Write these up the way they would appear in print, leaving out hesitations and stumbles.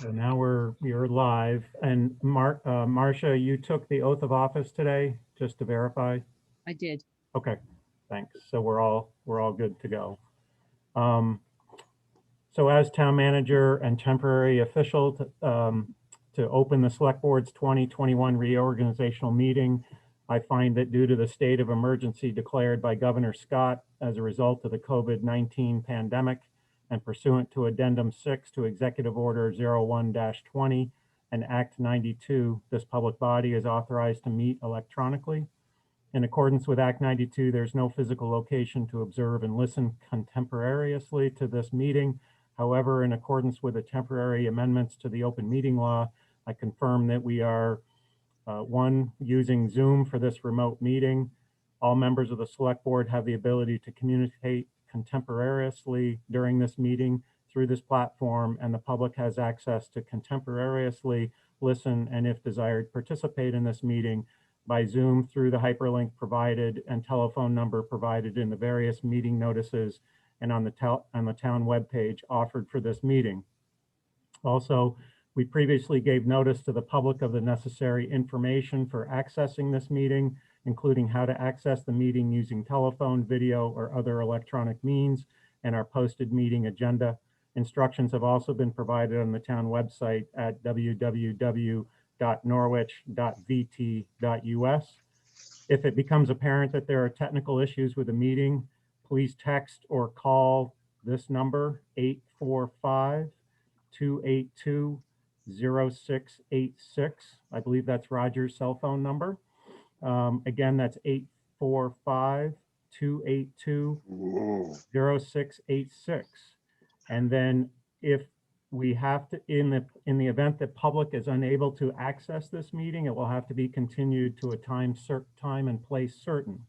So now we're live. And Marcia, you took the oath of office today, just to verify? I did. Okay, thanks. So we're all good to go. So as town manager and temporary official to open the select board's 2021 reorganizational meeting, I find that due to the state of emergency declared by Governor Scott as a result of the COVID-19 pandemic and pursuant to Addendum 6 to Executive Order 01-20 and Act 92, this public body is authorized to meet electronically. In accordance with Act 92, there's no physical location to observe and listen contemporaneously to this meeting. However, in accordance with the temporary amendments to the open meeting law, I confirm that we are one, using Zoom for this remote meeting. All members of the select board have the ability to communicate contemporaneously during this meeting through this platform, and the public has access to contemporaneously listen and, if desired, participate in this meeting by Zoom through the hyperlink provided and telephone number provided in the various meeting notices and on the town webpage offered for this meeting. Also, we previously gave notice to the public of the necessary information for accessing this meeting, including how to access the meeting using telephone, video, or other electronic means, and our posted meeting agenda. Instructions have also been provided on the town website at www.norwich.vt.us. If it becomes apparent that there are technical issues with the meeting, please text or call this number, 845-282-0686. I believe that's Roger's cell phone number. Again, that's 845-282-0686. And then if we have to, in the event that public is unable to access this meeting, it will have to be continued to a time and place certain.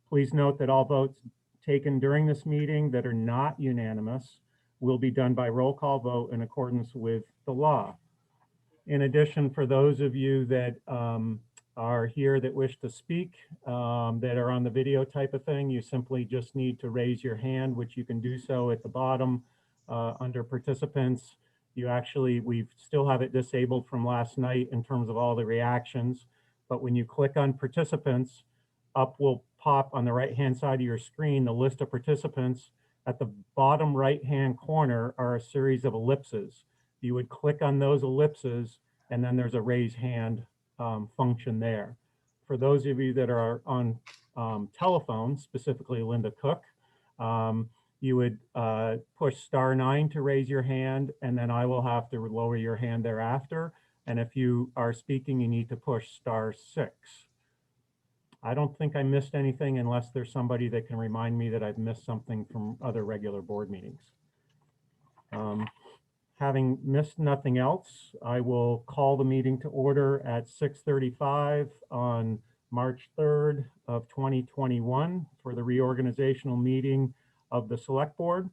Please note that all votes taken during this meeting that are not unanimous will be done by roll call vote in accordance with the law. In addition, for those of you that are here that wish to speak, that are on the video type of thing, you simply just need to raise your hand, which you can do so at the bottom under participants. We still have it disabled from last night in terms of all the reactions, but when you click on participants, up will pop on the right-hand side of your screen the list of participants. At the bottom right-hand corner are a series of ellipses. You would click on those ellipses, and then there's a raise hand function there. For those of you that are on telephone, specifically Linda Cook, you would push *9 to raise your hand, and then I will have to lower your hand thereafter. And if you are speaking, you need to push *6. I don't think I missed anything unless there's somebody that can remind me that I've missed something from other regular board meetings. Having missed nothing else, I will call the meeting to order at 6:35 on March 3rd of 2021 for the reorganizational meeting of the Select Board.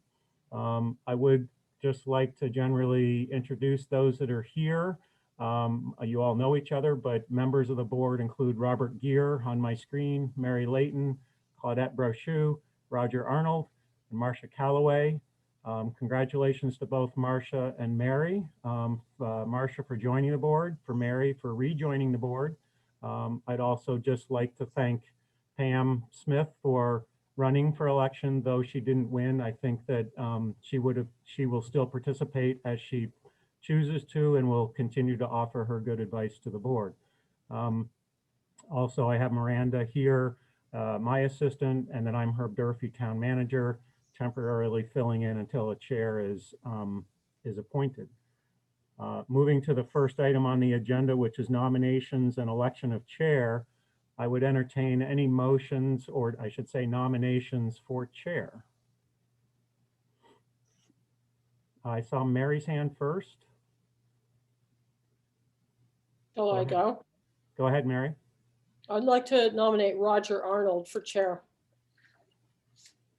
I would just like to generally introduce those that are here. You all know each other, but members of the board include Robert Gear on my screen, Mary Layton, Claudette Brochu, Roger Arnold, and Marcia Calloway. Congratulations to both Marcia and Mary. Marcia for joining the board, for Mary for rejoining the board. I'd also just like to thank Pam Smith for running for election, though she didn't win. I think that she will still participate as she chooses to, and will continue to offer her good advice to the board. Also, I have Miranda here, my assistant, and then I'm Herb Durfee, town manager, temporarily filling in until a chair is appointed. Moving to the first item on the agenda, which is nominations and election of chair, I would entertain any motions, or I should say nominations for chair. I saw Mary's hand first. Shall I go? Go ahead, Mary. I'd like to nominate Roger Arnold for chair.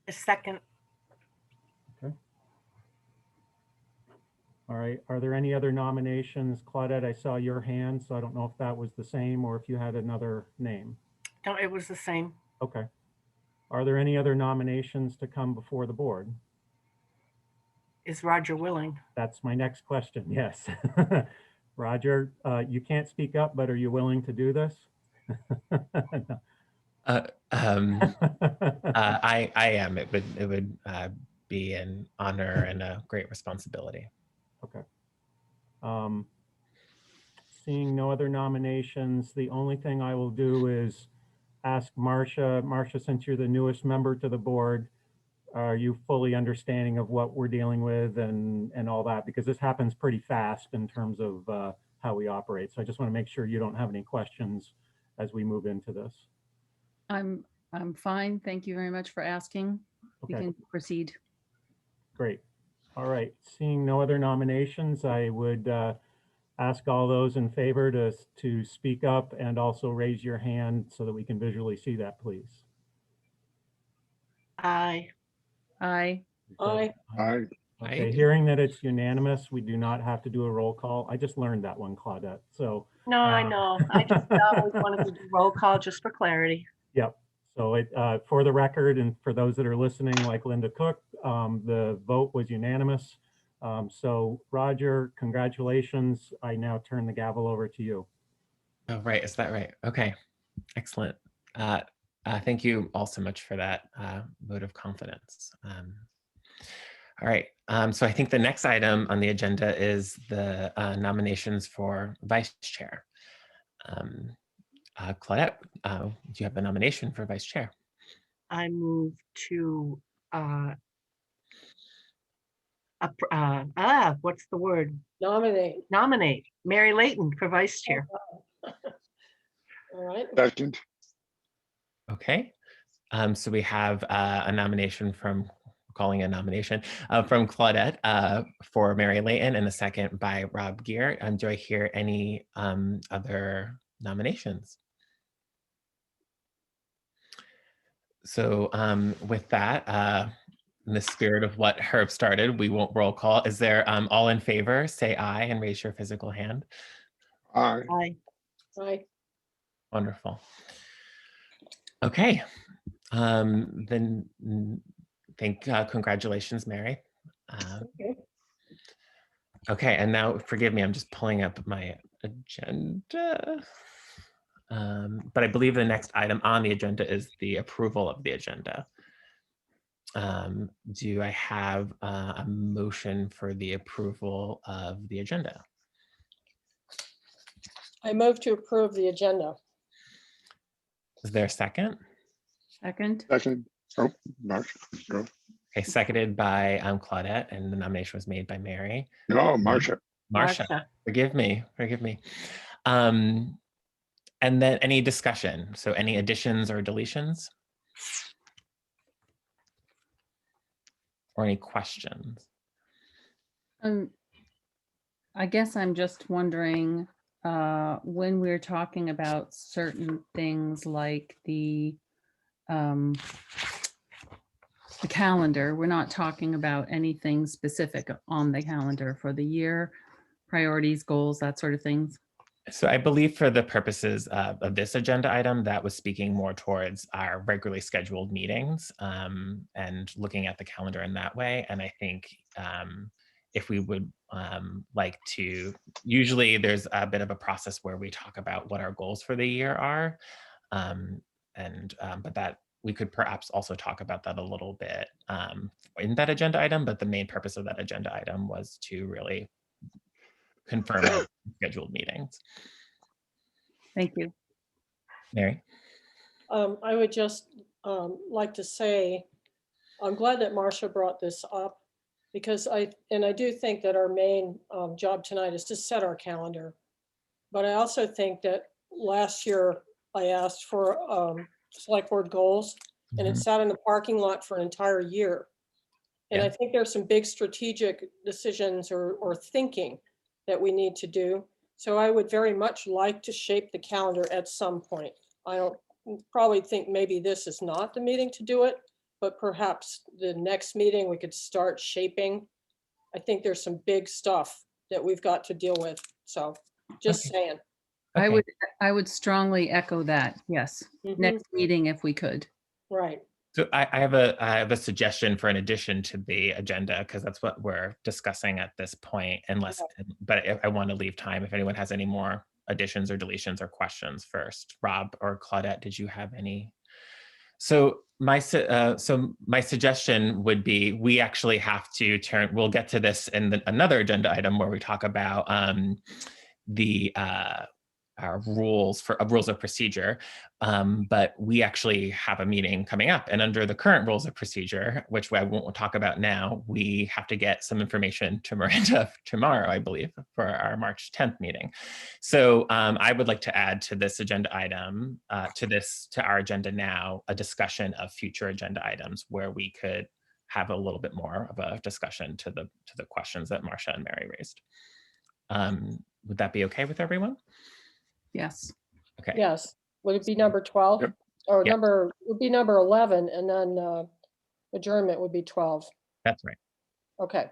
A second. Okay. All right. Are there any other nominations? Claudette, I saw your hand, so I don't know if that was the same or if you had another name. No, it was the same. Okay. Are there any other nominations to come before the board? Is Roger willing? That's my next question, yes. Roger, you can't speak up, but are you willing to do this? Uh, um, I am. It would be an honor and a great responsibility. Okay. Seeing no other nominations, the only thing I will do is ask Marcia. Marcia, since you're the newest member to the board, are you fully understanding of what we're dealing with and all that? Because this happens pretty fast in terms of how we operate. So I just want to make sure you don't have any questions as we move into this. I'm fine. Thank you very much for asking. We Okay. can proceed. Great. All right. Seeing no other nominations, I would ask all those in favor to speak up and also raise your hand so that we can visually see that, please. Aye. Aye. Aye. Aye. Okay, Aye. hearing that it's unanimous, we do not have to do a roll call. I just learned that one, Claudette. So, No, I know. I just always wanted to do roll call just for clarity. yep. So for the record, and for those that are listening, like Linda Cook, the vote was unanimous. So Roger, congratulations. I now turn the gavel over to you. Oh, right. Is that right? Okay. Excellent. Thank you all so much for that vote of confidence. All right. So I think the next item on the agenda is the nominations for vice chair. Claudette, do you have the nomination for vice chair? I move to, what's the word? Nominate. Nominate Mary Layton for vice chair. All right. Second. Okay. So we have a nomination from, calling a nomination from Claudette for Mary Layton, and a second by Rob Gear. Do I hear any other nominations? So with that, in the spirit of what Herb started, we won't roll call. Is there all in favor? Say aye and raise your physical hand. Aye. Aye. Aye. Wonderful. Okay. Then congratulations, Mary. Okay. Okay, and now forgive me, I'm just pulling up my agenda. But I believe the next item on the agenda is the approval of the agenda. Do I have a motion for the approval of the agenda? I move to approve the agenda. Is there a second? Second. Second. Oh, Marcia. Go. Okay, seconded by Claudette, and the nomination was made by Mary. No, Marcia. Marcia, forgive me, forgive me. And then any discussion? So any additions or deletions? Or any questions? I guess I'm just wondering, when we're talking about certain things like the calendar, we're not talking about anything specific on the calendar for the year, priorities, goals, that sort of things. So I believe for the purposes of this agenda item, that was speaking more towards our regularly scheduled meetings and looking at the calendar in that way. And I think if we would like to, usually there's a bit of a process where we talk about what our goals for the year are. But that we could perhaps also talk about that a little bit in that agenda item. But the main purpose of that agenda item was to really confirm our scheduled meetings. Thank you. Mary? I would just like to say, I'm glad that Marcia brought this up, because I do think that our main job tonight is to set our calendar. But I also think that last year I asked for select board goals, and it sat in the parking lot for an entire year. And Yeah. I think there's some big strategic decisions or thinking that we need to do. So I would very much like to shape the calendar at some point. I don't probably think maybe this is not the meeting to do it, but perhaps the next meeting we could start shaping. I think there's some big stuff that we've got to deal with. So just Okay. saying. I Okay. would strongly echo that. Yes. Mhm. Next meeting, if we could. Right. So I have a suggestion for an addition to the agenda, because that's what we're discussing at this point, unless, but I want to leave time if anyone has any more additions or deletions or questions first. Rob or Claudette, did you have any? So my suggestion would be, we actually have to we'll get to this in another agenda item where we talk about our rules of procedure, but we actually have a meeting coming up, and under the current rules of procedure, which I won't talk about now, we have to get some information to Miranda tomorrow, I believe, for our March 10th meeting. So I would like to add to this agenda item, to our agenda now, a discussion of future agenda items where we could have a little bit more of a discussion to the questions that Marcia and Mary raised. Would that be okay with everyone? Yes. Okay. Yes. Would it be number 12? Yep. Or Yep. would be number 11, and then adjournment would be 12. That's right. Okay.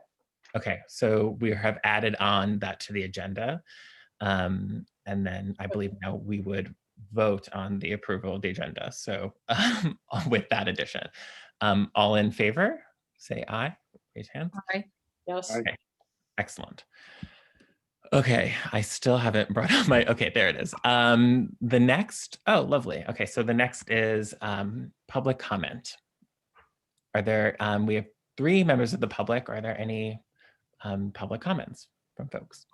Okay, so we have added on that to the agenda. And then I believe now we would vote on the approval of the agenda. So with that addition, all in favor, say aye, raise hands. Aye. Yes. Aye. Excellent. Okay, I still haven't brought up my, okay, there it is. The next, oh, lovely. Okay, so the next is public comment. Are there, we have 3 members of the public. Are there any public comments from folks?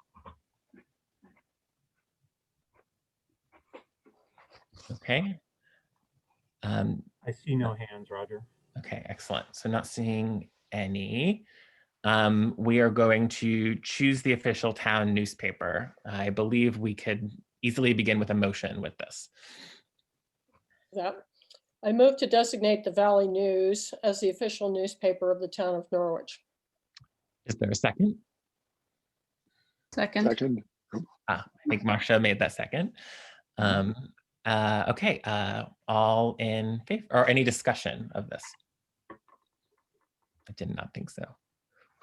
Okay. I see no hands, Roger. Okay, excellent. So not seeing any. We are going to choose the official town newspaper. I believe we could easily begin with a motion with this. That. I move to designate the Valley News as the official newspaper of the town of Norwich. Is there a second? Second. Second. I think Marcia made that second. Okay, all in favor, or any discussion of this? I did not think so.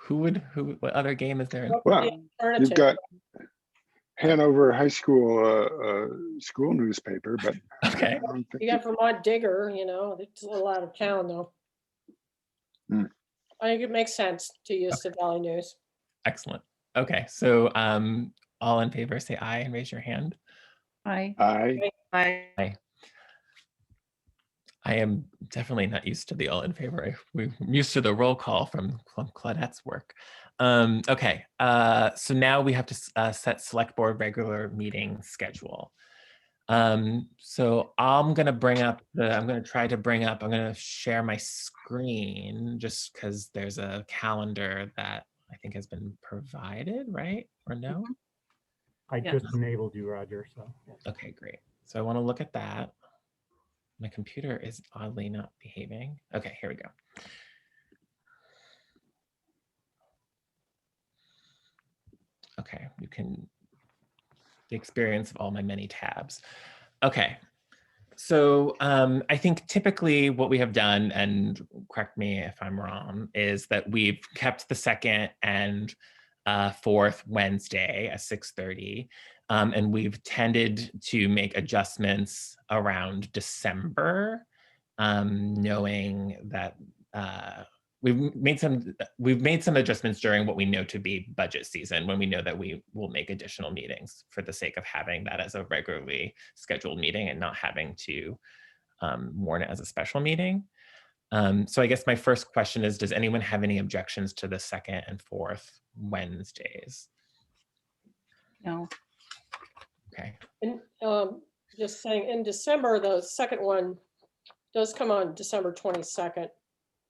What other game is there? Well, you've Alternative. got Hanover High School school newspaper, but Okay. I don't think You got Vermont Digger, it's a little out of town though. Hmm. I think it makes sense to use the Valley News. Excellent. Okay, so all in favor, say aye and raise your hand. Aye. I Aye. I am definitely not used to the all in favor. I'm used to the roll call from Claudette's work. Okay, so now we have to set select board regular meeting schedule. So I'm going to share my screen just because there's a calendar that I think has been provided, right? Or no? I Yes. just enabled you, Roger, so. yeah. Okay, great. So I want to look at that. My computer is oddly not behaving. Okay, here we go. Okay, you can, the experience of all my many tabs. Okay, so I think typically what we have done, and correct me if I'm wrong, is that we've kept the second and fourth Wednesday at 6:30. And we've tended to make adjustments around December, knowing that we've made some adjustments during what we know to be budget season, when we know that we will make additional meetings for the sake of having that as a regularly scheduled meeting and not having to warn it as a special meeting. So I guess my first question is, does anyone have any objections to the second and fourth Wednesdays? No. Okay. And just saying, in December, the second one does come on December 22nd,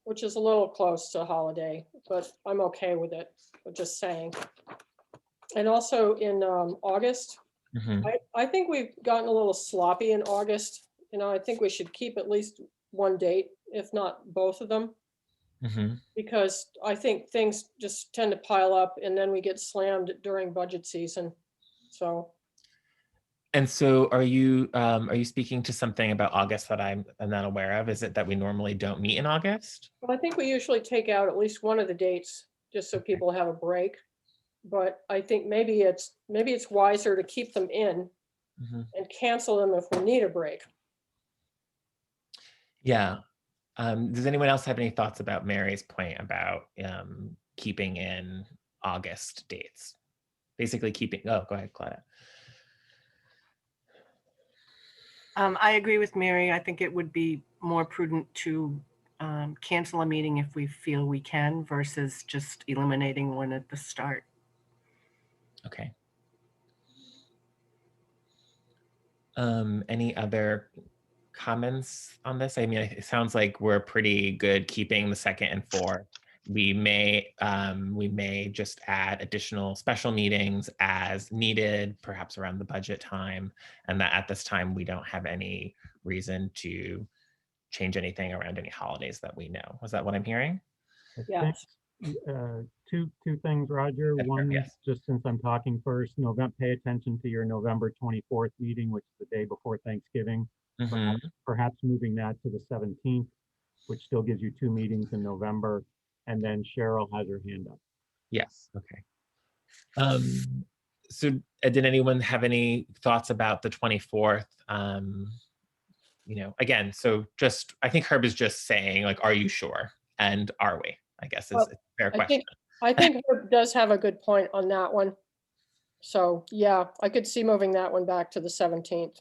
which is a little close to a holiday, but I'm okay with it, but just saying. And also in August, Mhm. I think we've gotten a little sloppy in August. I think we should keep at least one date, if not both of them, Mhm. because I think things just tend to pile up and then we get slammed during budget season. So. And so are you speaking to something about August that I'm not aware of? Is it that we normally don't meet in August? Well, I think we usually take out at least one of the dates, just so people have a break. But I think maybe it's wiser to keep them in Mhm. and cancel them if we need a break. Yeah. Does anyone else have any thoughts about Mary's point about keeping in August dates? Basically keeping, oh, go ahead, Claudia. I agree with Mary. I think it would be more prudent to cancel a meeting if we feel we can versus just eliminating one at the start. Okay. Any other comments on this? I mean, it sounds like we're pretty good keeping the 2nd and 4th. We may just add additional special meetings as needed, perhaps around the budget time, and that at this time we don't have any reason to change anything around any holidays that we know. Was that what I'm hearing? I Yes. think, two things, Roger. Yes, sir. One, Yes. just since I'm talking first, pay attention to your November 24th meeting, which is the day before Thanksgiving. Mhm. Perhaps moving that to the 17th, which still gives you 2 meetings in November. And then Cheryl has her hand up. Yes. Okay. So did anyone have any thoughts about the 24th? Again, so just, I think Herb is just saying, like, are you sure? And are we? I guess is Well, a fair I question. think Herb does have a good point on that one. So, yeah, I could see moving that one back to the 17th.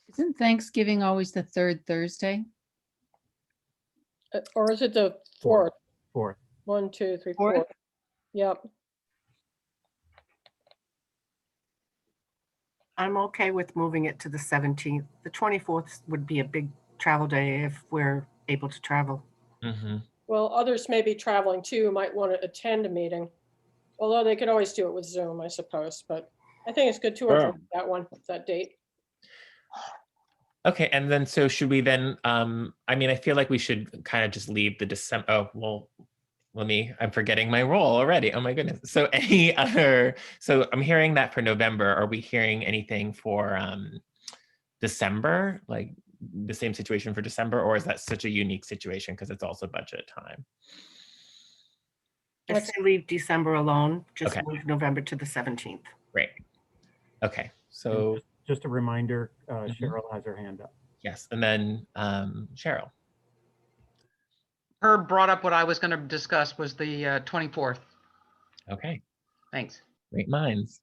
Isn't Thanksgiving always the 3rd Thursday? Or is it the Fourth. 4th? 4th. 1, 2, 3, Fourth? 4. Yep. I'm okay with moving it to the 17th. The 24th would be a big travel day if we're able to travel. Mhm. Well, others may be traveling too, who might want to attend a meeting. Although they could always do it with Zoom, I suppose, but I think it's good to Yeah. avoid that one, that date. Okay, and then so should we then, I mean, I feel like we should kind of just leave the December, oh, well, I'm forgetting my role already. Oh my goodness. So so I'm hearing that for November. Are we hearing anything for December? Like the same situation for December, or is that such a unique situation because it's also budget time? I say leave December alone, just Okay. move November to the 17th. Great. Okay, And so just a reminder, Cheryl has her hand up. yes, and then Cheryl. Herb brought up what I was going to discuss was the 24th. Okay, Thanks. great minds.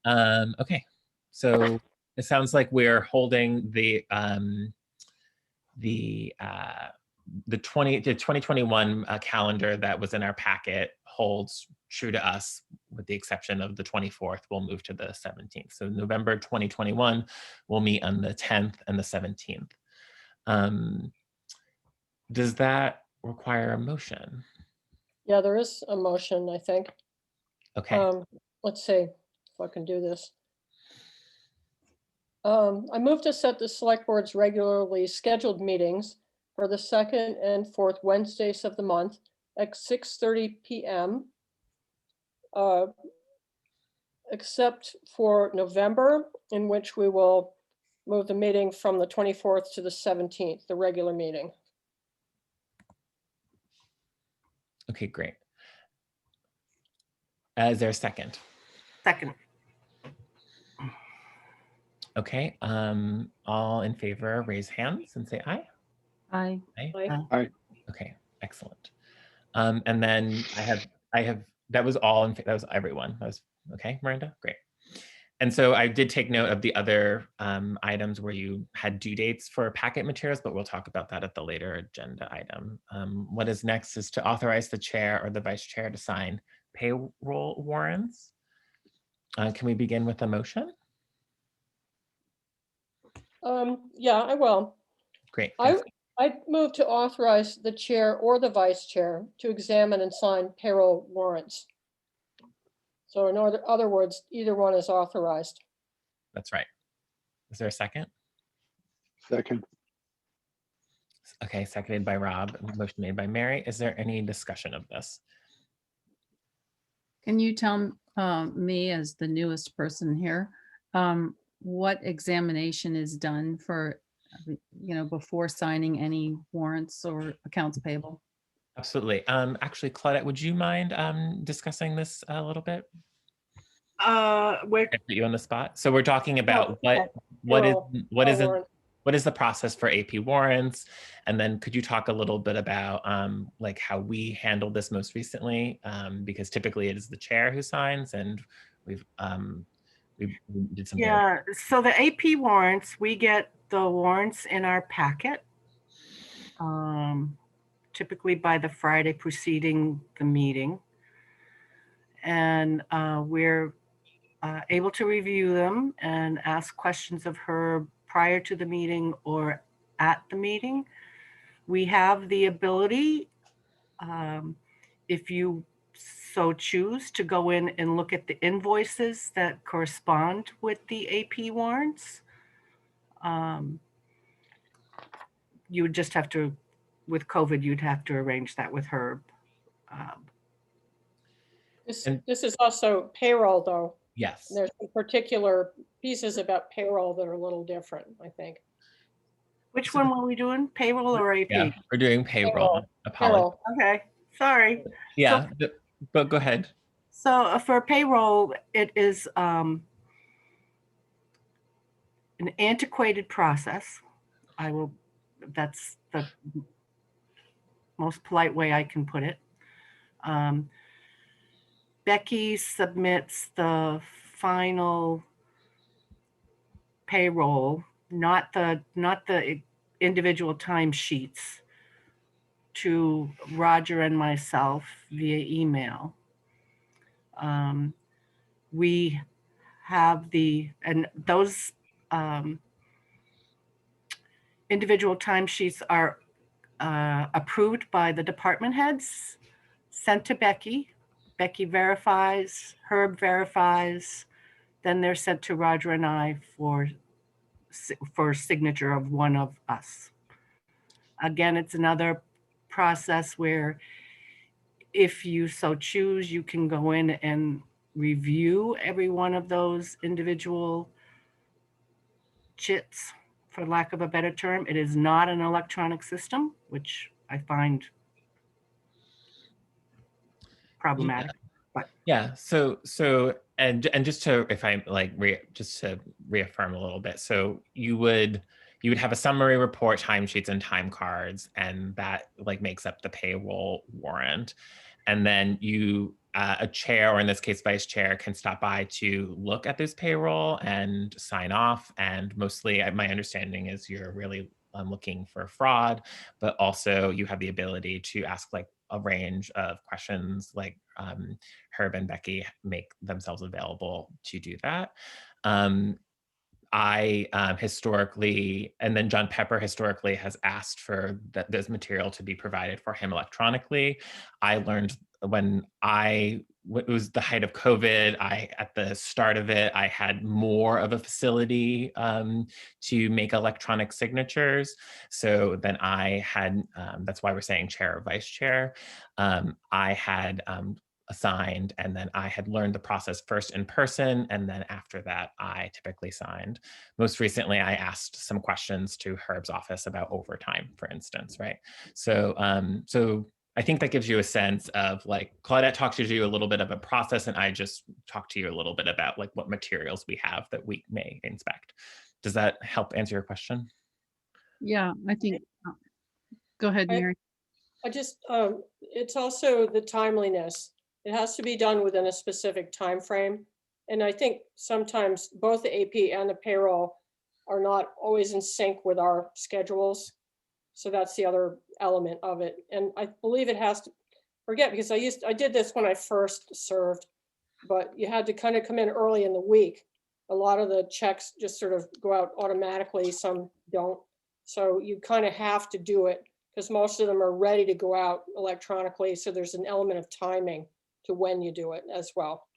Okay, so it sounds like we're holding the 2021 calendar that was in our packet holds true to us, with the exception of the 24th. We'll move to the 17th. So November 2021, we'll meet on the 10th and the 17th. Does that require a motion? Yeah, there is a motion, I think. Okay. Let's see if I can do this. I move to set the select board's regularly scheduled meetings for the 2nd and 4th Wednesdays of the month at 6:30 p.m. Except for November, in which we will move the meeting from the 24th to the 17th, the regular meeting. Okay, great. Is there a second? Second. Okay, all in favor, raise hands and say aye. Aye. Aye. Okay, excellent. And then I have, that was all, that was everyone. That was, okay, Miranda, great. And so I did take note of the other items where you had due dates for packet materials, but we'll talk about that at the later agenda item. What is next is to authorize the chair or the vice chair to sign payroll warrants. Can we begin with a motion? Yeah, I will. Great. I thanks. move to authorize the chair or the vice chair to examine and sign payroll warrants. So in other words, either one is authorized. That's right. Is there a second? Second. Okay, seconded by Rob, motion made by Mary. Is there any discussion of this? Can you tell me, as the newest person here, what examination is done for, before signing any warrants or accounts payable? Absolutely. Actually, Claudette, would you mind discussing this a little bit? We're I put you on the spot. So we're talking about okay. what is Payroll what is warrant. what is the process for AP warrants? And then could you talk a little bit about like how we handled this most recently? Because typically it is the chair who signs, and we did something. Yeah, so the AP warrants, we get the warrants in our packet, typically by the Friday preceding the meeting. And we're able to review them and ask questions of her prior to the meeting or at the meeting. We have the ability, if you so choose, to go in and look at the invoices that correspond with the AP warrants. You would just have to, with COVID, you'd have to arrange that with Herb. This is also payroll, though. Yes. There's some particular pieces about payroll that are a little different, I think. Which one were we doing? Payroll or AP? Yeah, we're doing payroll. Apologies. Payroll. Okay, sorry. Yeah, but go ahead. So for payroll, it is an antiquated process. That's the most polite way I can put it. Becky submits the final payroll, not the individual timesheets, to Roger and myself via email. We have and those individual timesheets are approved by the department heads, sent to Becky. Becky verifies, Herb verifies, then they're sent to Roger and I for signature of one of us. Again, it's another process where if you so choose, you can go in and review every one of those individual chits, for lack of a better term. It is not an electronic system, which I find problematic. Yeah. So and just to, if I like just to reaffirm a little bit, so you would have a summary report, timesheets, and time cards, and that like makes up the payroll warrant. And then you, a chair, or in this case, vice chair, can stop by to look at this payroll and sign off. And mostly, my understanding is you're really looking for fraud, but also you have the ability to ask like a range of questions, like Herb and Becky make themselves available to do that. I historically, and then John Pepper historically has asked for this material to be provided for him electronically. I learned when it was the height of COVID, at the start of it, I had more of a facility to make electronic signatures. So then I had, that's why we're saying chair or vice chair. I had assigned, and then I had learned the process first in person, and then after that I typically signed. Most recently I asked some questions to Herb's office about overtime, for instance, right? So so I think that gives you a sense of, like, Claudette talked to you a little bit of a process, and I just talked to you a little bit about like what materials we have that we may inspect. Does that help answer your question? Yeah, I think, go ahead, Mary. I just, it's also the timeliness. It has to be done within a specific time frame. And I think sometimes both the AP and the payroll are not always in sync with our schedules. So that's the other element of it. And I believe it has to, forget, because I did this when I first served, but you had to kind of come in early in the week. A lot of the checks just sort of go out automatically, some don't. So you kind of have to do it, because most of them are ready to go out electronically. So there's an element of timing to when you do it as well.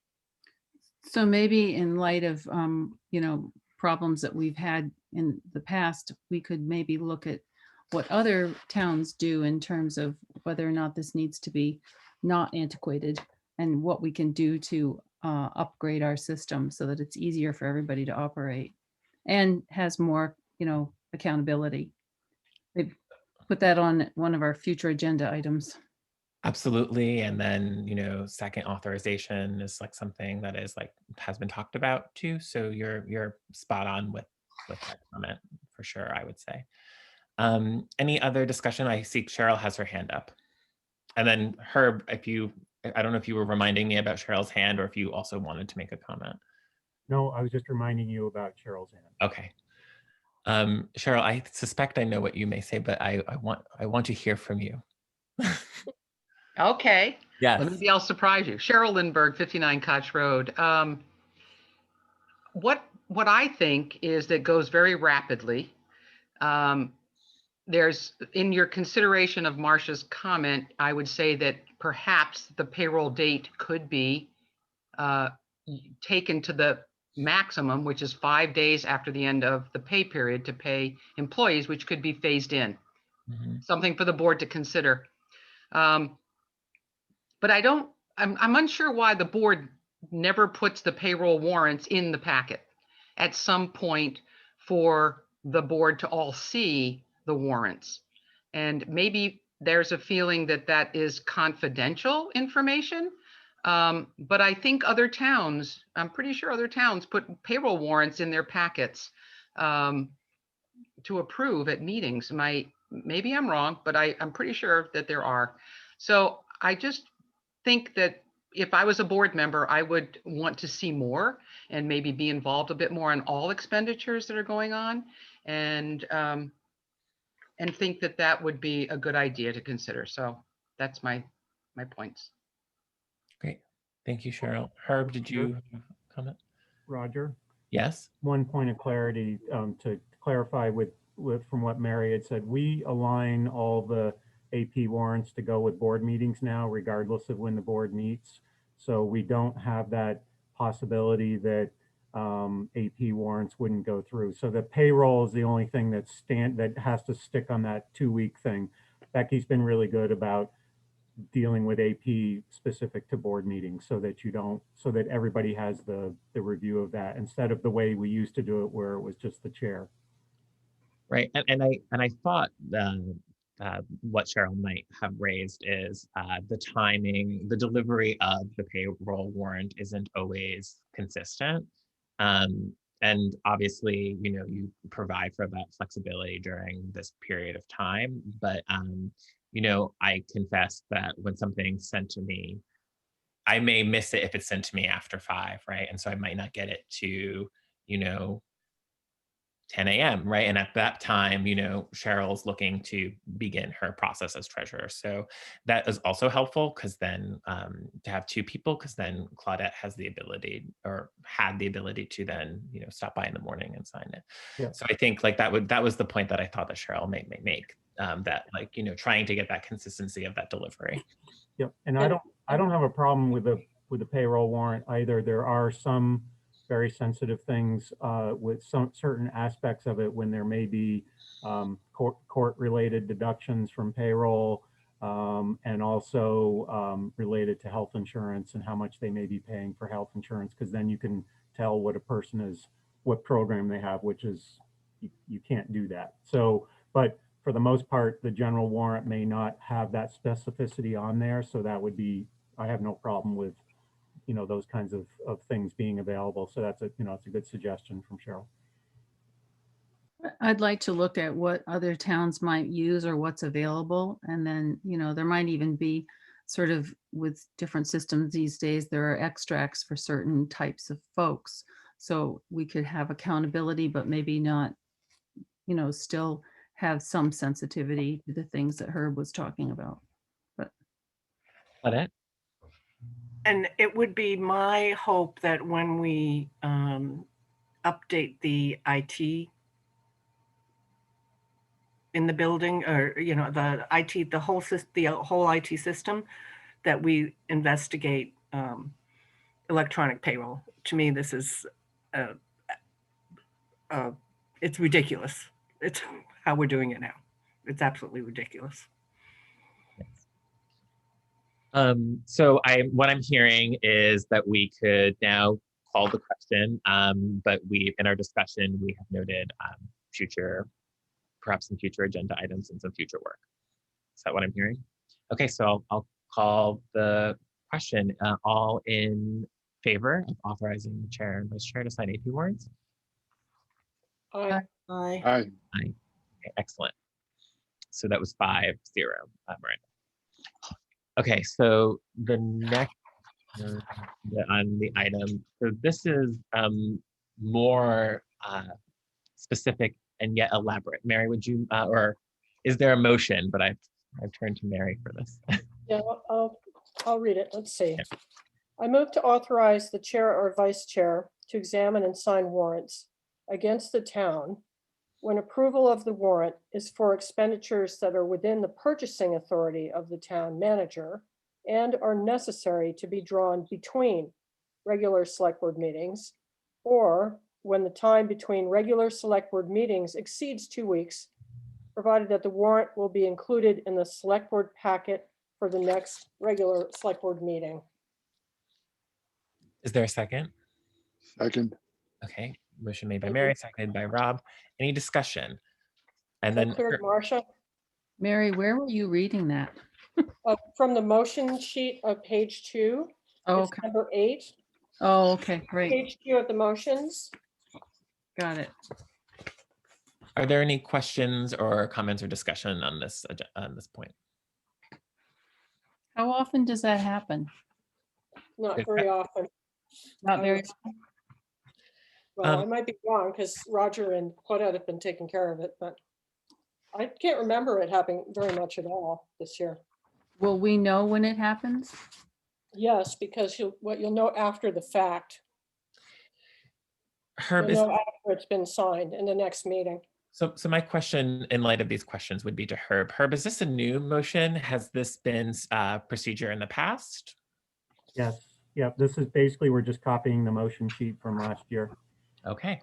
So maybe in light of, problems that we've had in the past, we could maybe look at what other towns do in terms of whether or not this needs to be not antiquated, and what we can do to upgrade our system so that it's easier for everybody to operate and has more, accountability. Maybe put that on one of our future agenda items. Absolutely. And then, second authorization is like something that is like, has been talked about too. So you're spot on with that comment, for for sure, I would say. Any other discussion? I see Cheryl has her hand up. And then Herb, I don't know if you were reminding me about Cheryl's hand or if you also wanted to make a comment. No, I was just reminding you about Cheryl's hand. Okay. Cheryl, I suspect I know what you may say, but I want to hear from you. Okay. Yes. Well, maybe I'll surprise you. Cheryl Lindbergh, 59 Koch Road. What I think is that goes very rapidly. There's, in your consideration of Marcia's comment, I would say that perhaps the payroll date could be taken to the maximum, which is 5 days after the end of the pay period to pay employees, which could be phased in. Mhm. Something for the board to consider. But I'm unsure why the board never puts the payroll warrants in the packet at some point for the board to all see the warrants. And maybe there's a feeling that that is confidential information. But I think other towns, I'm pretty sure other towns put payroll warrants in their packets to approve at meetings. Maybe I'm wrong, but I'm pretty sure that there are. So I just think that if I was a board member, I would want to see more and maybe be involved a bit more in all expenditures that are going on, and think that that would be a good idea to consider. So that's my points. Great. Thank you, Cheryl. Herb, did you have a comment? Roger, Yes. one point of clarity to clarify with from what Mary had said, we align all the AP warrants to go with board meetings now, regardless of when the board meets. So we don't have that possibility that AP warrants wouldn't go through. So the payroll is the only thing that has to stick on that 2-week thing. Becky's been really good about dealing with AP specific to board meetings so that everybody has the review of that instead of the way we used to do it where it was just the chair. Right. And I thought what Cheryl might have raised is the timing, the delivery of the payroll warrant isn't always consistent. And obviously, you provide for that flexibility during this period of time. But, I confess that when something's sent to me, I may miss it if it's sent to me after 5, right? And so I might not get it to, 10 a.m., right? And at that time, Cheryl's looking to begin her process as treasurer. So that is also helpful because then to have 2 people, because then Claudette has the ability or had the ability to then, stop by in the morning and sign it. Yeah. So I think like that was the point that I thought that Cheryl may make that like, trying to get that consistency of that delivery. Yep. And I don't have a problem with the payroll warrant either. There are some very sensitive things with some certain aspects of it when there may be court related deductions from payroll and also related to health insurance and how much they may be paying for health insurance, because then you can tell what a person is, what program they have, which is you can't do that. So, but for the most part, the general warrant may not have that specificity on there. So that would be, I have no problem with those kinds of things being available. So that's it's a good suggestion from Cheryl. I'd like to look at what other towns might use or what's available. And then, there might even be sort of with different systems these days, there are extracts for certain types of folks. So we could have accountability, but maybe not, still have some sensitivity to the things that Herb was talking about. Claudette? And it would be my hope that when we update the IT in the building, or the IT, the whole IT system, that we investigate electronic payroll. To me, this is it's ridiculous. It's how we're doing it now. It's absolutely ridiculous. So what I'm hearing is that we could now call the question, but in our discussion, we have noted perhaps some future agenda items and some future work. Is that what I'm hearing? Okay, so I'll call the question. All in favor of authorizing the chair and vice chair to sign AP warrants? Aye. Aye. Aye. Okay, excellent. So that was 5-0. Right. Okay, so the next on the item, so this is more specific and yet elaborate. Mary, would you, or is there a motion? But I've turned to Mary for this. Yeah, I'll read it. Let's see. I move to authorize the chair or vice chair to examine and sign warrants against the town when approval of the warrant is for expenditures that are within the purchasing authority of the town manager and are necessary to be drawn between regular select board meetings, or when the time between regular select board meetings exceeds 2 weeks, provided that the warrant will be included in the select board packet for the next regular select board meeting. Is there a second? Second. Okay, motion made by Thank Mary, you. seconded by Rob. Any discussion? And Is that then clear, Marcia? Mary, where were you reading that? From the motion sheet of page 2, Oh, it's okay. number 8, Oh, okay, great. page 2 of the motions. Got it. are there any questions or comments or discussion on this point? How often does that happen? Not Good. very often. Not very. Well, I Um, might be wrong because Roger and Claudette have been taking care of it, but I can't remember it happening very much at all this year. Will we know when it happens? Yes, because you'll know after the fact. Herb, You'll know after it's been signed in the next meeting. so my question in light of these questions would be to Herb. Herb, is this a new motion? Has this been procedure in the past? Yes, yeah, this is basically, we're just copying the motion sheet from last year. Okay.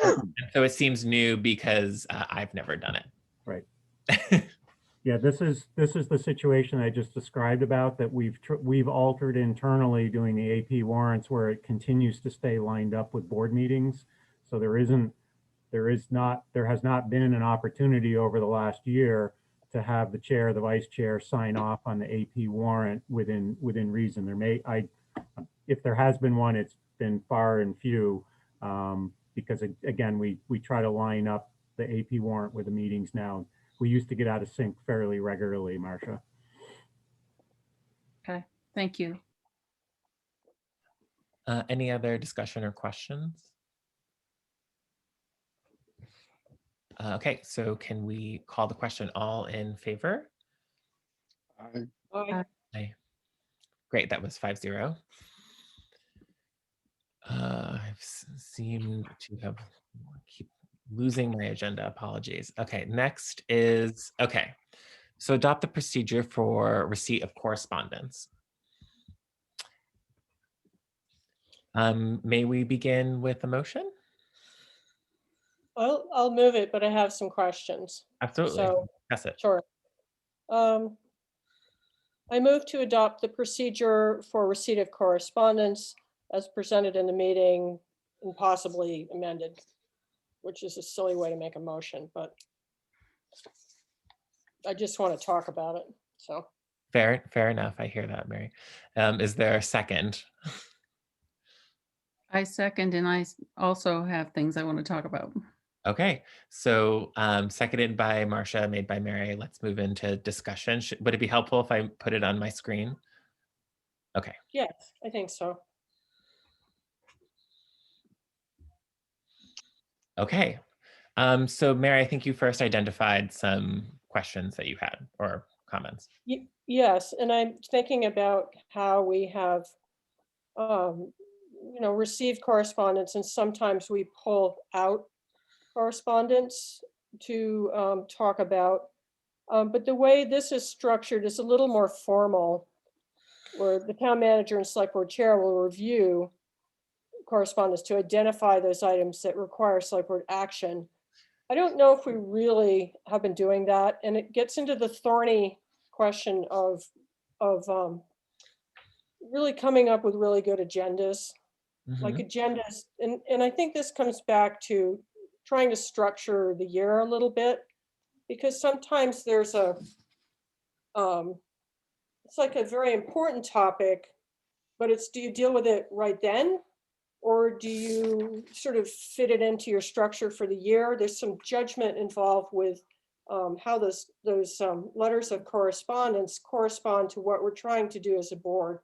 And so it seems new because I've never done it. Right. Yeah, this is the situation I just described about that we've altered internally doing the AP warrants where it continues to stay lined up with board meetings. So there has not been an opportunity over the last year to have the chair, the vice chair sign off on the AP warrant within reason. If there has been one, it's been far and few, because again, we try to line up the AP warrant with the meetings now. We used to get out of sync fairly regularly, Marcia. Okay, thank you. Any other discussion or questions? Okay, so can we call the question? All in favor? Aye. Aye. Aye. Great, that was 5-0. Seem to have keep losing my agenda. Apologies. Okay, next is, okay. So adopt the procedure for receipt of correspondence. May we begin with a motion? I'll move it, but I have some questions. Absolutely. So, That's it. sure. I move to adopt the procedure for receipt of correspondence as presented in the meeting and possibly amended, which is a silly way to make a motion, but I just want to talk about it, so. Fair enough. I hear that, Mary. Is there a second? I second, and I also have things I want to talk about. Okay, so seconded by Marcia, made by Mary. Let's move into discussion. Would it be helpful if I put it on my screen? Okay. Yes, I think so. Okay. So Mary, I think you first identified some questions that you had or comments. Yes, and I'm thinking about how we have, received correspondence, and sometimes we pull out correspondence to talk about. But the way this is structured is a little more formal, where the town manager and select board chair will review correspondence to identify those items that require select board action. I don't know if we really have been doing that, and it gets into the thorny question of really coming up with really good agendas, like agendas. And I think this comes back to trying to structure the year a little bit, because sometimes there's it's like a very important topic, but it's, do you deal with it right then? Or do you sort of fit it into your structure for the year? There's some judgment involved with how those letters of correspondence correspond to what we're trying to do as a board.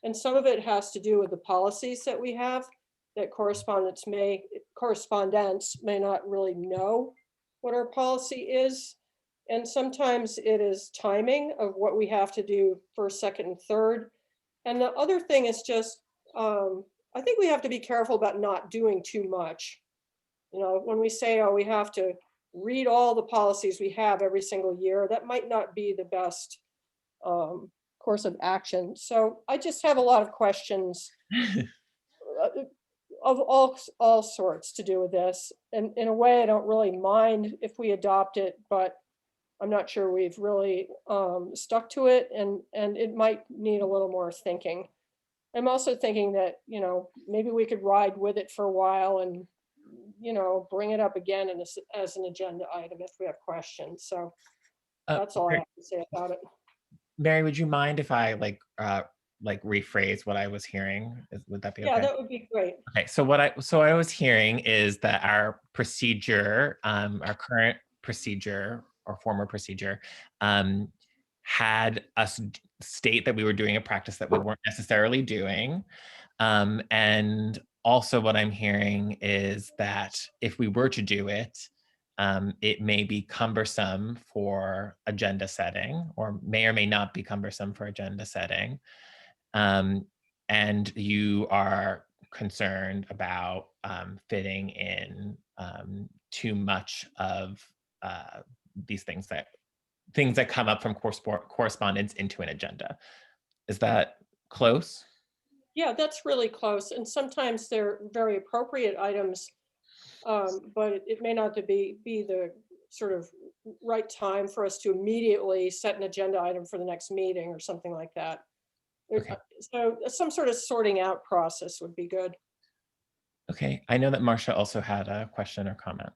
And some of it has to do with the policies that we have, that correspondents may not really know what our policy is. And sometimes it is timing of what we have to do first, second, and third. And the other thing is just, I think we have to be careful about not doing too much. You know, when we say, oh, we have to read all the policies we have every single year, that might not be the best course of action. So I just have a lot of questions of all sorts to do with this. And in a way, I don't really mind if we adopt it, but I'm not sure we've really stuck to it, and it might need a little more thinking. I'm also thinking that, you know, maybe we could ride with it for a while and, you know, bring it up again as an agenda item if we have questions. So that's all I have to say about it. Mary, would you mind if I like rephrase what I was hearing? Would that be okay? Yeah, that would be great. Okay, so what I was hearing is that our procedure, our current procedure or former procedure, had us state that we were doing a practice that we weren't necessarily doing. And also what I'm hearing is that if we were to do it, it may be cumbersome for agenda setting, or may not be cumbersome for agenda setting. And you are concerned about fitting in too much of these things that come up from correspondence into an agenda. Is that close? Yeah, that's really close. And sometimes they're very appropriate items, but it may not be the sort of right time for us to immediately set an agenda item for the next meeting or something like that. Okay. So some sort of sorting out process would be good. Okay, I know that Marcia also had a question or comment.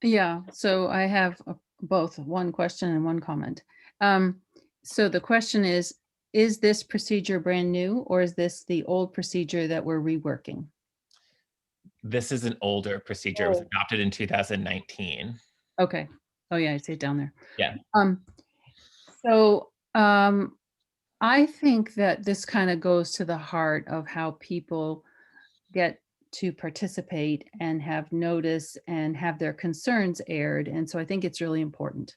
Yeah, so I have both one question and one comment. So the question is this procedure brand new, or is this the old procedure that we're reworking? This is an older procedure. It was Oh. adopted in 2019. Okay. Oh yeah, I see it down there. Yeah. So I think that this kind of goes to the heart of how people get to participate and have notice and have their concerns aired. And so I think it's really important.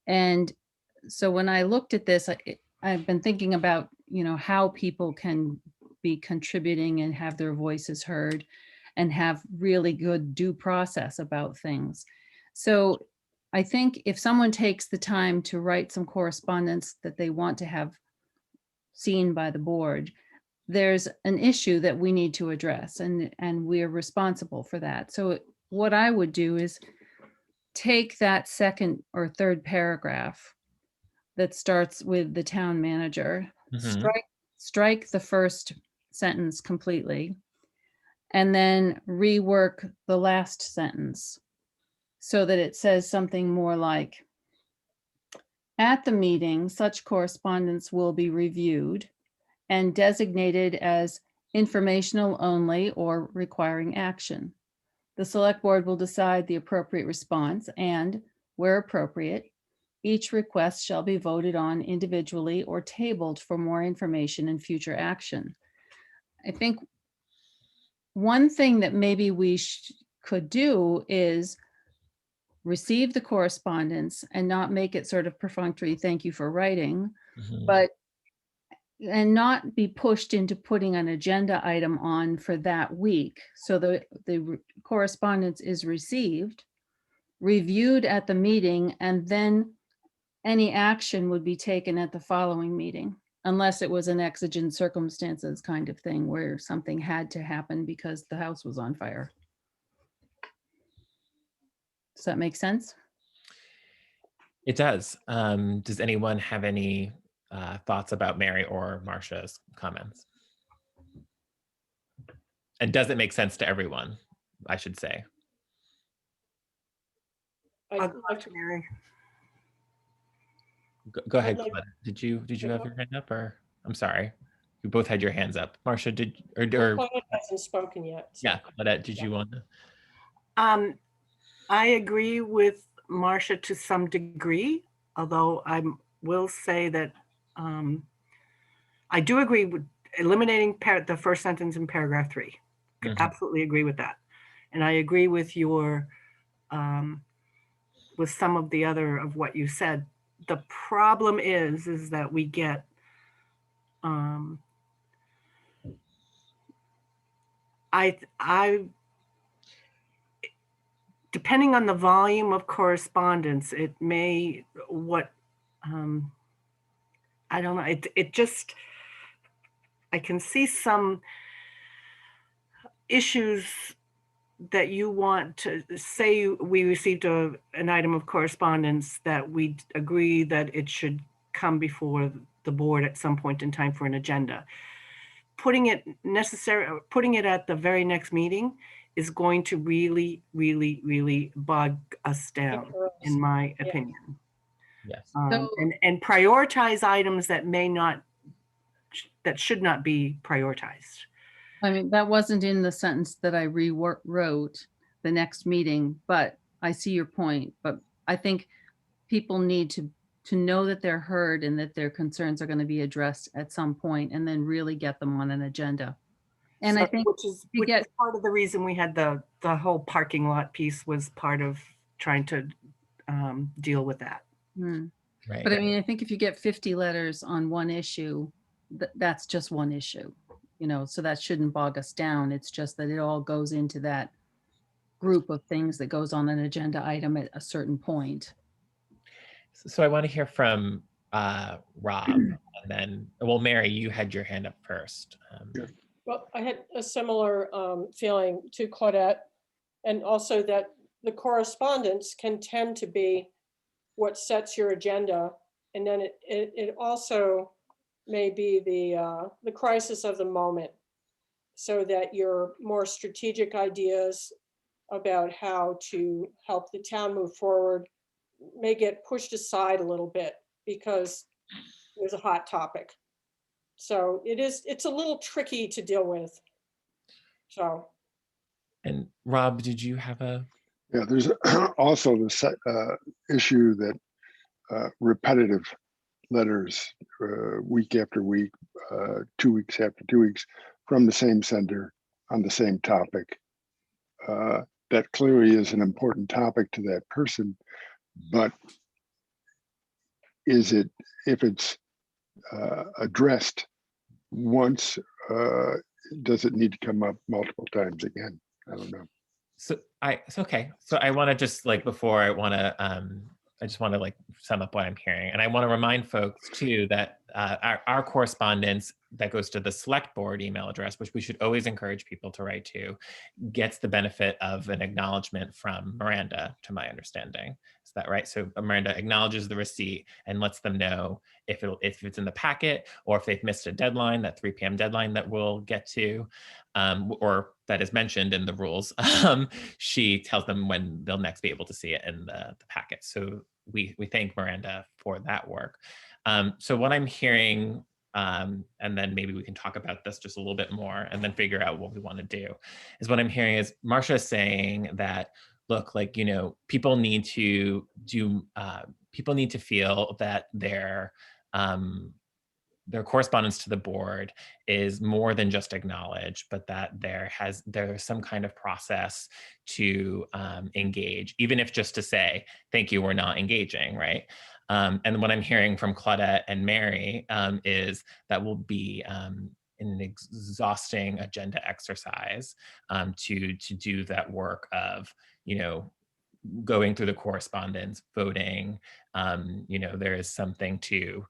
And so when I looked at this, I've been thinking about, you know, how people can be contributing and have their voices heard and have really good due process about things. So I think if someone takes the time to write some correspondence that they want to have seen by the board, there's an issue that we need to address, and we're responsible for that. So what I would do is take that second or third paragraph that starts with the town manager, strike the first sentence completely, and then rework the last sentence so that it says something more like, at the meeting, such correspondence will be reviewed and designated as informational only or requiring action. The select board will decide the appropriate response, and where appropriate, each request shall be voted on individually or tabled for more information and future action. I think one thing that maybe we could do is receive the correspondence and not make it sort of perfunctory, thank you for writing, but and not be pushed into putting an agenda item on for that week. So the correspondence is received, reviewed at the meeting, and then any action would be taken at the following meeting, unless it was an exigent circumstances kind of thing where something had to happen because the house was on fire. Does that make sense? It does. Does anyone have any thoughts about Mary or Marcia's comments? And does it make sense to everyone, I should say? I'll go to Mary. Go ahead, like- Glenn. Did you have your hand up, or I'm sorry. you both had your hands up. Marcia, or Claudette hasn't spoken yet. so- yeah, Claudette, did you want to? I agree with Marcia to some degree, although I will say that I do agree with eliminating the first sentence in paragraph 3. Mhm. Absolutely agree with that. And I agree with your, with some of the other of what you said. The problem is that we get, depending on the volume of correspondence, it may, I don't know, it just, I can see some issues that you want to say. We received an item of correspondence that we agree that it should come before the board at some point in time for an agenda. Putting it at the very next meeting is going to really, really, really bog us down, in my Yeah. opinion. Yes. And prioritize items that that should not be prioritized. I mean, that wasn't in the sentence that I rewrote the next meeting, but I see your point. But I think people need to know that they're heard and that their concerns are going to be addressed at some point, and then really get them on an agenda. And I think which is part of the reason we had the whole parking lot piece, was part of trying to deal with that. Right. But I mean, I think if you get 50 letters on one issue, that's just one issue, you know, so that shouldn't bog us down. It's just that it all goes into that group of things that goes on an agenda item at a certain point. So I want to hear from Rob, and then, well, Mary, you had your hand up first. Well, I had a similar feeling to Claudette, and also that the correspondence can tend to be what sets your agenda. And then it also may be the crisis of the moment, so that your more strategic ideas about how to help the town move forward may get pushed aside a little bit because there's a hot topic. So it's a little tricky to deal with. So. And Rob, did you have a? Yeah, there's also the issue that repetitive letters week after week, 2 weeks after 2 weeks from the same sender on the same topic. That clearly is an important topic to that person, but if it's addressed once, does it need to come up multiple times again? I don't know. So okay. So I want to just before I just want to sum up what I'm hearing. And I want to remind folks too that our correspondence that goes to the select board email address, which we should always encourage people to write to, gets the benefit of an acknowledgement from Miranda, to my understanding. Is that right? So Miranda acknowledges the receipt and lets them know if it's in the packet, or if they've missed a deadline, that 3 p.m. deadline that we'll get to, or that is mentioned in the rules. She tells them when they'll next be able to see it in the packet. So we thank Miranda for that work. So what I'm hearing, and then maybe we can talk about this just a little bit more and then figure out what we want to do, is what I'm hearing is Marcia saying that, look, people need to feel that their correspondence to the board is more than just acknowledge, but that there's some kind of process to engage, even if just to say, thank you, we're not engaging, right? And what I'm hearing from Claudette and Mary is that will be an exhausting agenda exercise to do that work of, going through the correspondence, voting. There is something to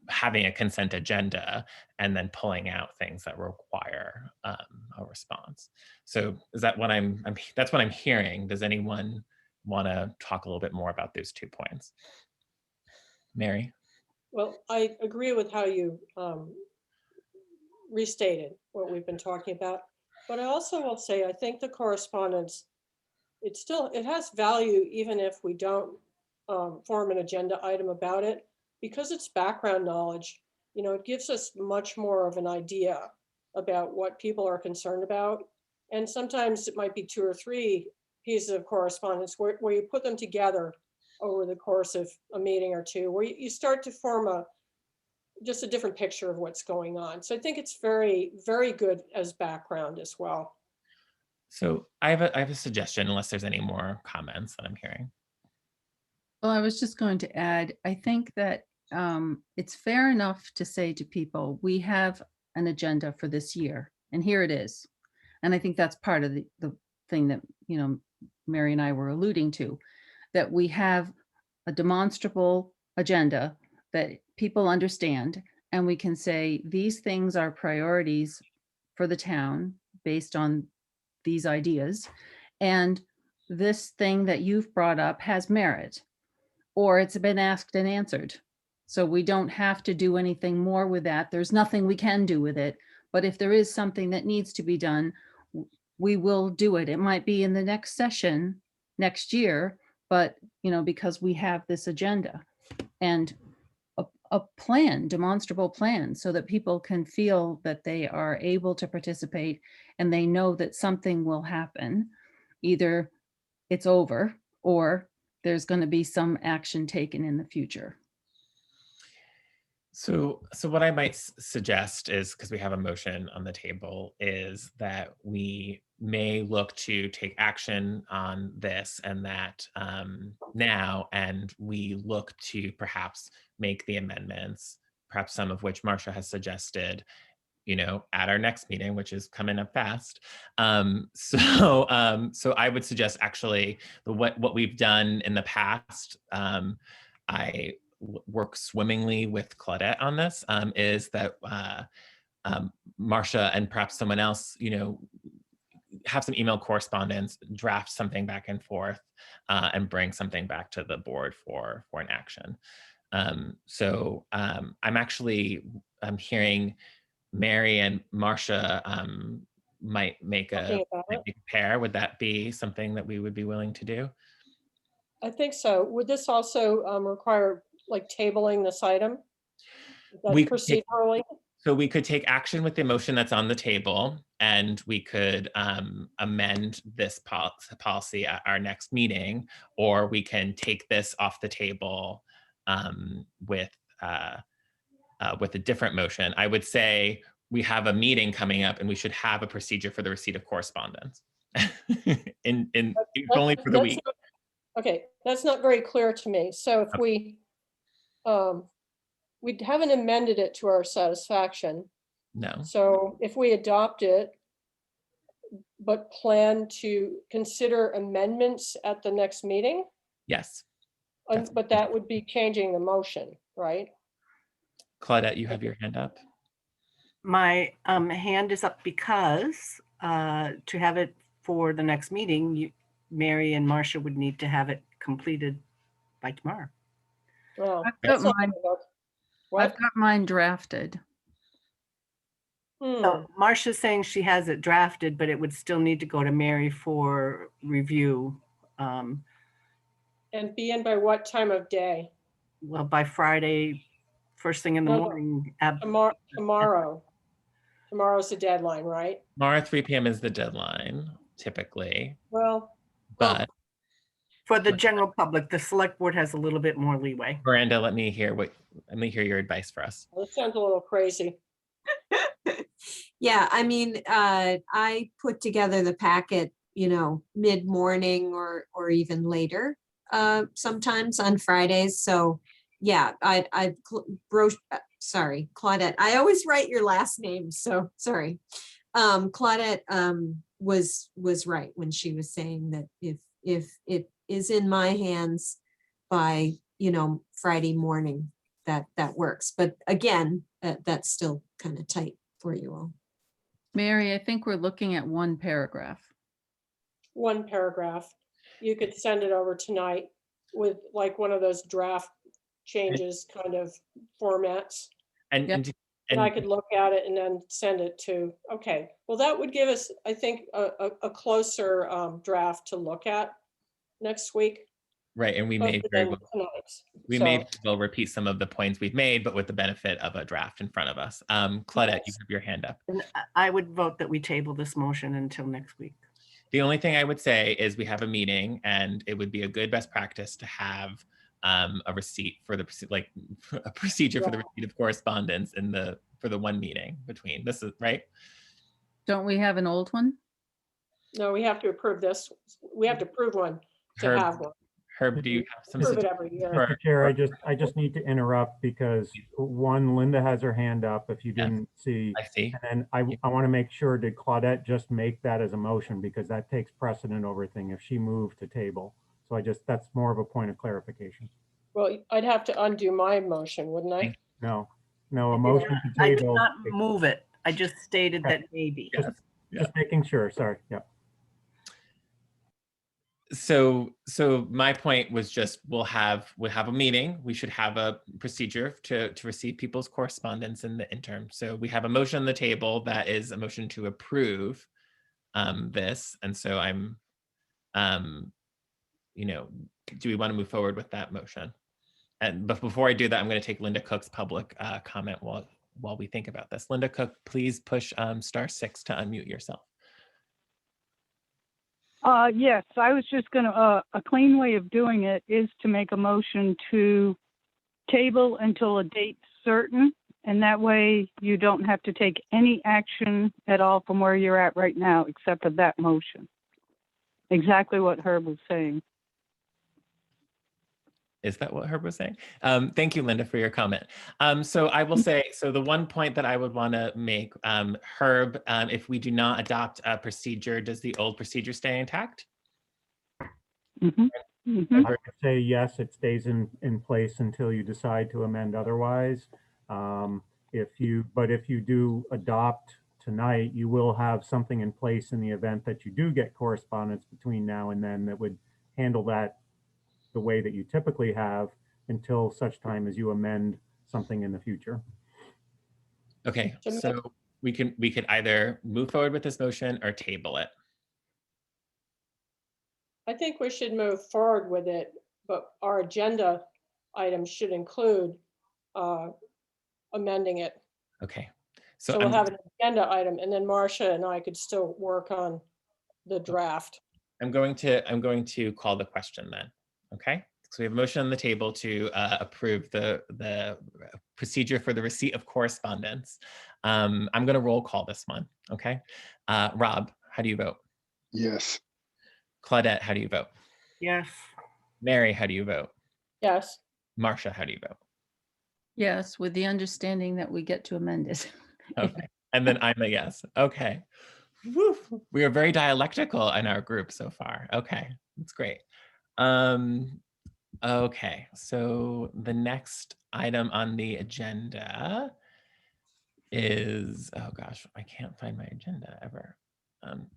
having a consent agenda and then pulling out things that require a response. So is that what that's what I'm hearing. Does anyone want to talk a little bit more about those 2 points? Mary? Well, I agree with how you restated what we've been talking about, but I also will say, I think the correspondence, it has value even if we don't form an agenda item about it, because it's background knowledge. it gives us much more of an idea about what people are concerned about. And sometimes it might be 2 or 3 pieces of correspondence where you put them together over the course of a meeting or 2, where you start to form just a different picture of what's going on. So I think it's very, very good as background as well. So I have a suggestion, unless there's any more comments that I'm hearing. Well, I was just going to add, I think that it's fair enough to say to people, we have an agenda for this year, and here it is. And I think that's part of the thing that, Mary and I were alluding to, that we have a demonstrable agenda that people understand, and we can say, these things are priorities for the town based on these ideas. And this thing that you've brought up has merit, or it's been asked and answered. So we don't have to do anything more with that. There's nothing we can do with it. But if there is something that needs to be done, we will do it. It might be in the next session next year, but because we have this agenda and a plan, demonstrable plan, so that people can feel that they are able to participate and they know that something will happen. Either it's over or there's going to be some action taken in the future. So what I might suggest is, because we have a motion on the table, is that we may look to take action on this and that now, and we look to perhaps make the amendments, perhaps some of which Marcia has suggested, at our next meeting, which is coming up fast. So I would suggest actually what we've done in the past. I work swimmingly with Claudette on this, is that Marcia and perhaps someone else, have some email correspondence, draft something back and forth, and bring something back to the board for an action. I'm hearing Mary and Marcia might make a pair. Would that be something that we would be willing to do? I think so. Would this also require like tabling this item? We could procedurally? So we could take action with the motion that's on the table, and we could amend this policy at our next meeting, or we can take this off the table with a different motion. I would say we have a meeting coming up, and we should have a procedure for the receipt of correspondence. Only for the week. Okay, that's not very clear to me. So if we haven't amended it to our satisfaction. No. So if we adopt it, but plan to consider amendments at the next meeting? Yes. But that would be changing the motion, right? Claudette, you have your hand up. My hand is up because to have it for the next meeting, Mary and Marcia would need to have it completed by tomorrow. Well, I've got mine drafted. So Marcia's saying she has it drafted, but it would still need to go to Mary for review. And be in by what time of day? Well, by Friday, first thing in the morning. Tomorrow. Tomorrow's the deadline, right? Tomorrow, 3 p.m. is the deadline, typically. Well, but for the general public, the select board has a little bit more leeway. Miranda, let me hear your advice for us. That sounds a little crazy. Yeah, I mean, I put together the packet, mid-morning or even later, sometimes on Fridays. So yeah, sorry, Claudette. I always write your last name, so sorry. Claudette was right when she was saying that if it is in my hands by, Friday morning, that works. But again, that's still kind of tight for you all. Mary, I think we're looking at one paragraph. One paragraph. You could send it over tonight with like one of those draft changes kind of formats. And I could look at it and then send it to, okay. Well, that would give us, I think, a closer draft to look at next week. Right, and we may very well, tonight. We So- may well repeat some of the points we've made, but with the benefit of a draft in front of us. Claudette, you Yes. have your hand up. And I would vote that we table this motion until next week. The only thing I would say is we have a meeting, and it would be a good best practice to have a receipt for the like a procedure for the receipt of correspondence for the one meeting between. This is right. Don't we have an old one? No, we have to approve this. We have to approve one to Herb, have one. Herb, do you have some? Approve it suggestions every year. for- Mr. Chair, I just need to interrupt because one, Linda has her hand up if you Yes. didn't see. I see. And I want to make sure, did Claudette just make that as a motion? Because that takes precedent over thing if she moved to table. So that's more of a point of clarification. Well, I'd have to undo my motion, wouldn't I? No, a motion to I did table. not move it. I just stated that maybe. Yes. Just making sure, sorry, yeah. So my point was just we'll have a meeting. We should have a procedure to receive people's correspondence in the interim. So we have a motion on the table that is a motion to approve this. And so I'm, do we want to move forward with that motion? But before I do that, I'm going to take Linda Cook's public comment while we think about this. Linda Cook, please push *6 to unmute yourself. Yes, I was just gonna, a clean way of doing it is to make a motion to table until a date certain. And that way you don't have to take any action at all from where you're at right now, except for that motion. Exactly what Herb was saying. Is that what Herb was saying? Thank you, Linda, for your comment. So I will say, so the one point that I would want to make, Herb, if we do not adopt a procedure, does the old procedure stay intact? Mhm. Mhm. I would say yes, it stays in place until you decide to amend otherwise. If you do adopt tonight, you will have something in place in the event that you do get correspondence between now and then that would handle that the way that you typically have until such time as you amend something in the future. Okay, So so we could either move forward with this motion or table it. I think we should move forward with it, but our agenda items should include amending it. Okay, So so we'll have an agenda item, and then Marcia and I could still work on the draft. I'm going to call the question then. Okay, so we have a motion on the table to approve the procedure for the receipt of correspondence. I'm going to roll call this one. Okay, Rob, how do you vote? Yes. Claudette, how do you vote? Yes. Mary, how do you vote? Yes, Marcia, how do you vote? Yes, with the understanding that we get to amend it. Okay, and then I'm a yes. Okay, woo. We are very dialectical in our group so far. Okay, that's great. Okay, so the next item on the agenda is, oh gosh, I can't find my agenda ever.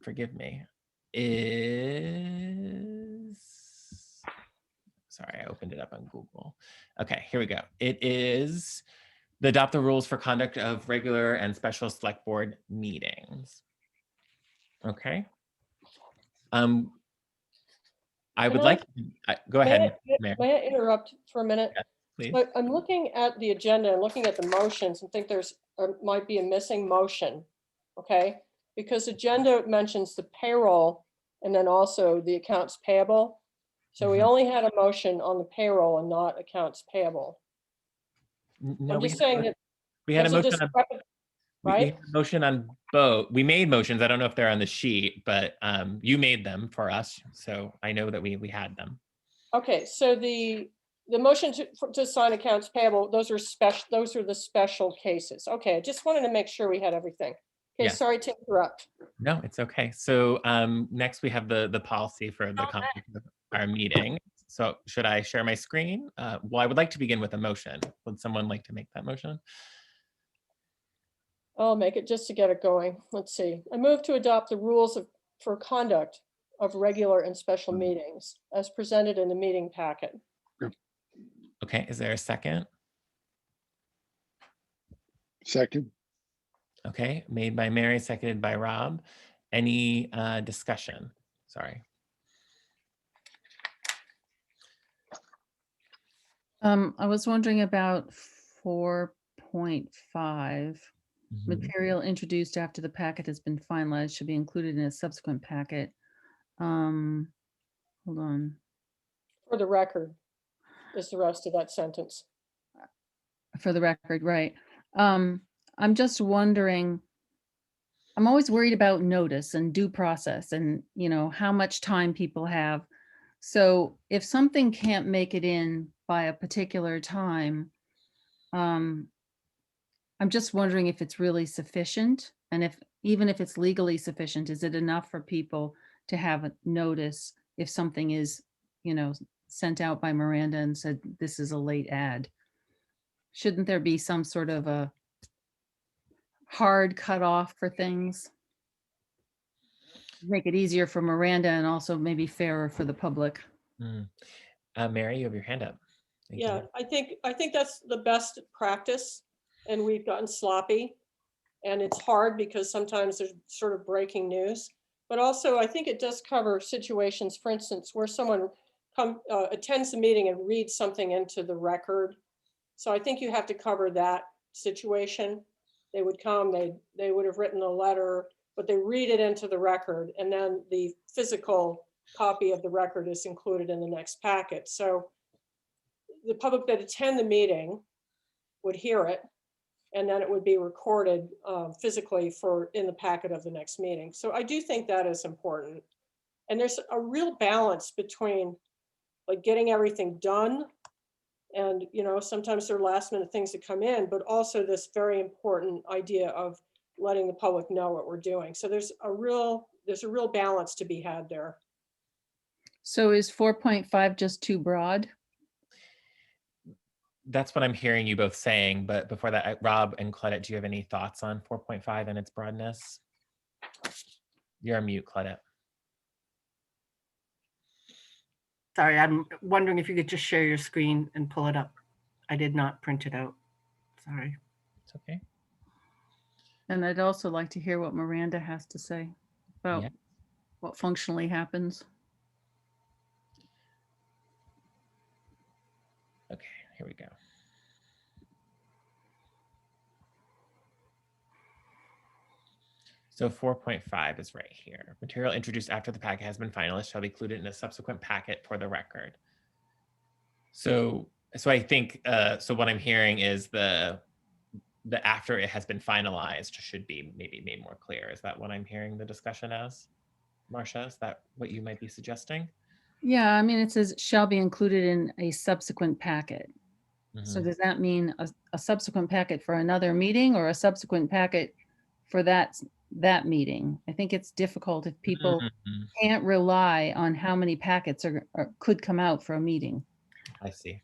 Forgive me. Sorry, I opened it up on Google. Okay, here we go. It is the adopt the rules for conduct of regular and special select board meetings. Okay. I would like, go ahead, Mary. may I interrupt for a minute? Please. I'm looking at the agenda and looking at the motions and think might be a missing motion, okay? Because agenda mentions the payroll and then also the accounts payable. So we Mhm. only had a motion on the payroll and not accounts payable. No, I'm just saying that we had a there's a motion on, discrepancy, we right? had a motion on both. We made motions. I don't know if they're on the sheet, but you made them for us. So I know that we had them. Okay, so the motion to sign accounts payable, those are the special cases. Okay, I just wanted to make sure we had everything. Okay, Yeah. sorry to interrupt. No, it's okay. So next we have the policy for the conduct of our meeting. So should I share my screen? Well, I would like to begin with a motion. Would someone like to make that motion? I'll make it just to get it going. Let's see. I move to adopt the rules for conduct of regular and special meetings as presented in the meeting packet. Okay, is there a second? Second. Okay, made by Mary, seconded by Rob. Any discussion? Sorry. I was wondering about 4.5. Mhm. Material introduced after the packet has been finalized should be included in a subsequent packet. Hold on. For the record, is the rest of that sentence. For the record, right. I'm just wondering, I'm always worried about notice and due process and, you know, how much time people have. So if something can't make it in by a particular time, I'm just wondering if it's really sufficient, and if, even if it's legally sufficient, is it enough for people to have a notice if something is, you know, sent out by Miranda and said, this is a late ad? Shouldn't there be some sort of a hard cutoff for things? Make it easier for Miranda and also maybe fairer for the public. Mm. Mary, you have your hand up. Thank Yeah, you. I think that's the best practice, and we've gotten sloppy. And it's hard because sometimes there's sort of breaking news. But also, I think it does cover situations, for instance, where someone attends the meeting and reads something into the record. So I think you have to cover that situation. They would come, they would have written a letter, but they read it into the record, and then the physical copy of the record is included in the next packet. So the public that attend the meeting would hear it, and then it would be recorded physically for in the packet of the next meeting. So I do think that is important. And there's a real balance between like getting everything done, and you know, sometimes there are last minute things that come in, but also this very important idea of letting the public know what we're doing. So there's a real balance to be had there. So is 4.5 just too broad? That's what I'm hearing you both saying, but before that, Rob and Claudette, do you have any thoughts on 4.5 and its broadness? You're on mute, Claudette. Sorry, I'm wondering if you could just share your screen and pull it up. I did not print it out. Sorry. It's okay. And I'd also like to hear what Miranda has to say about Yeah. what functionally happens. Okay, here we go. So 4.5 is right here. Material introduced after the packet has been finalized shall be included in a subsequent packet for the record. So I think, so what I'm hearing is the after it has been finalized should be maybe made more clear. Is that what I'm hearing the discussion as? Marcia, is that what you might be suggesting? Yeah, I mean, it says shall be included in a subsequent packet. So Mhm. does that mean a subsequent packet for another meeting, or a subsequent packet for that meeting? I think it's difficult if people Mhm. can't rely on how many packets could come out for a meeting. I see.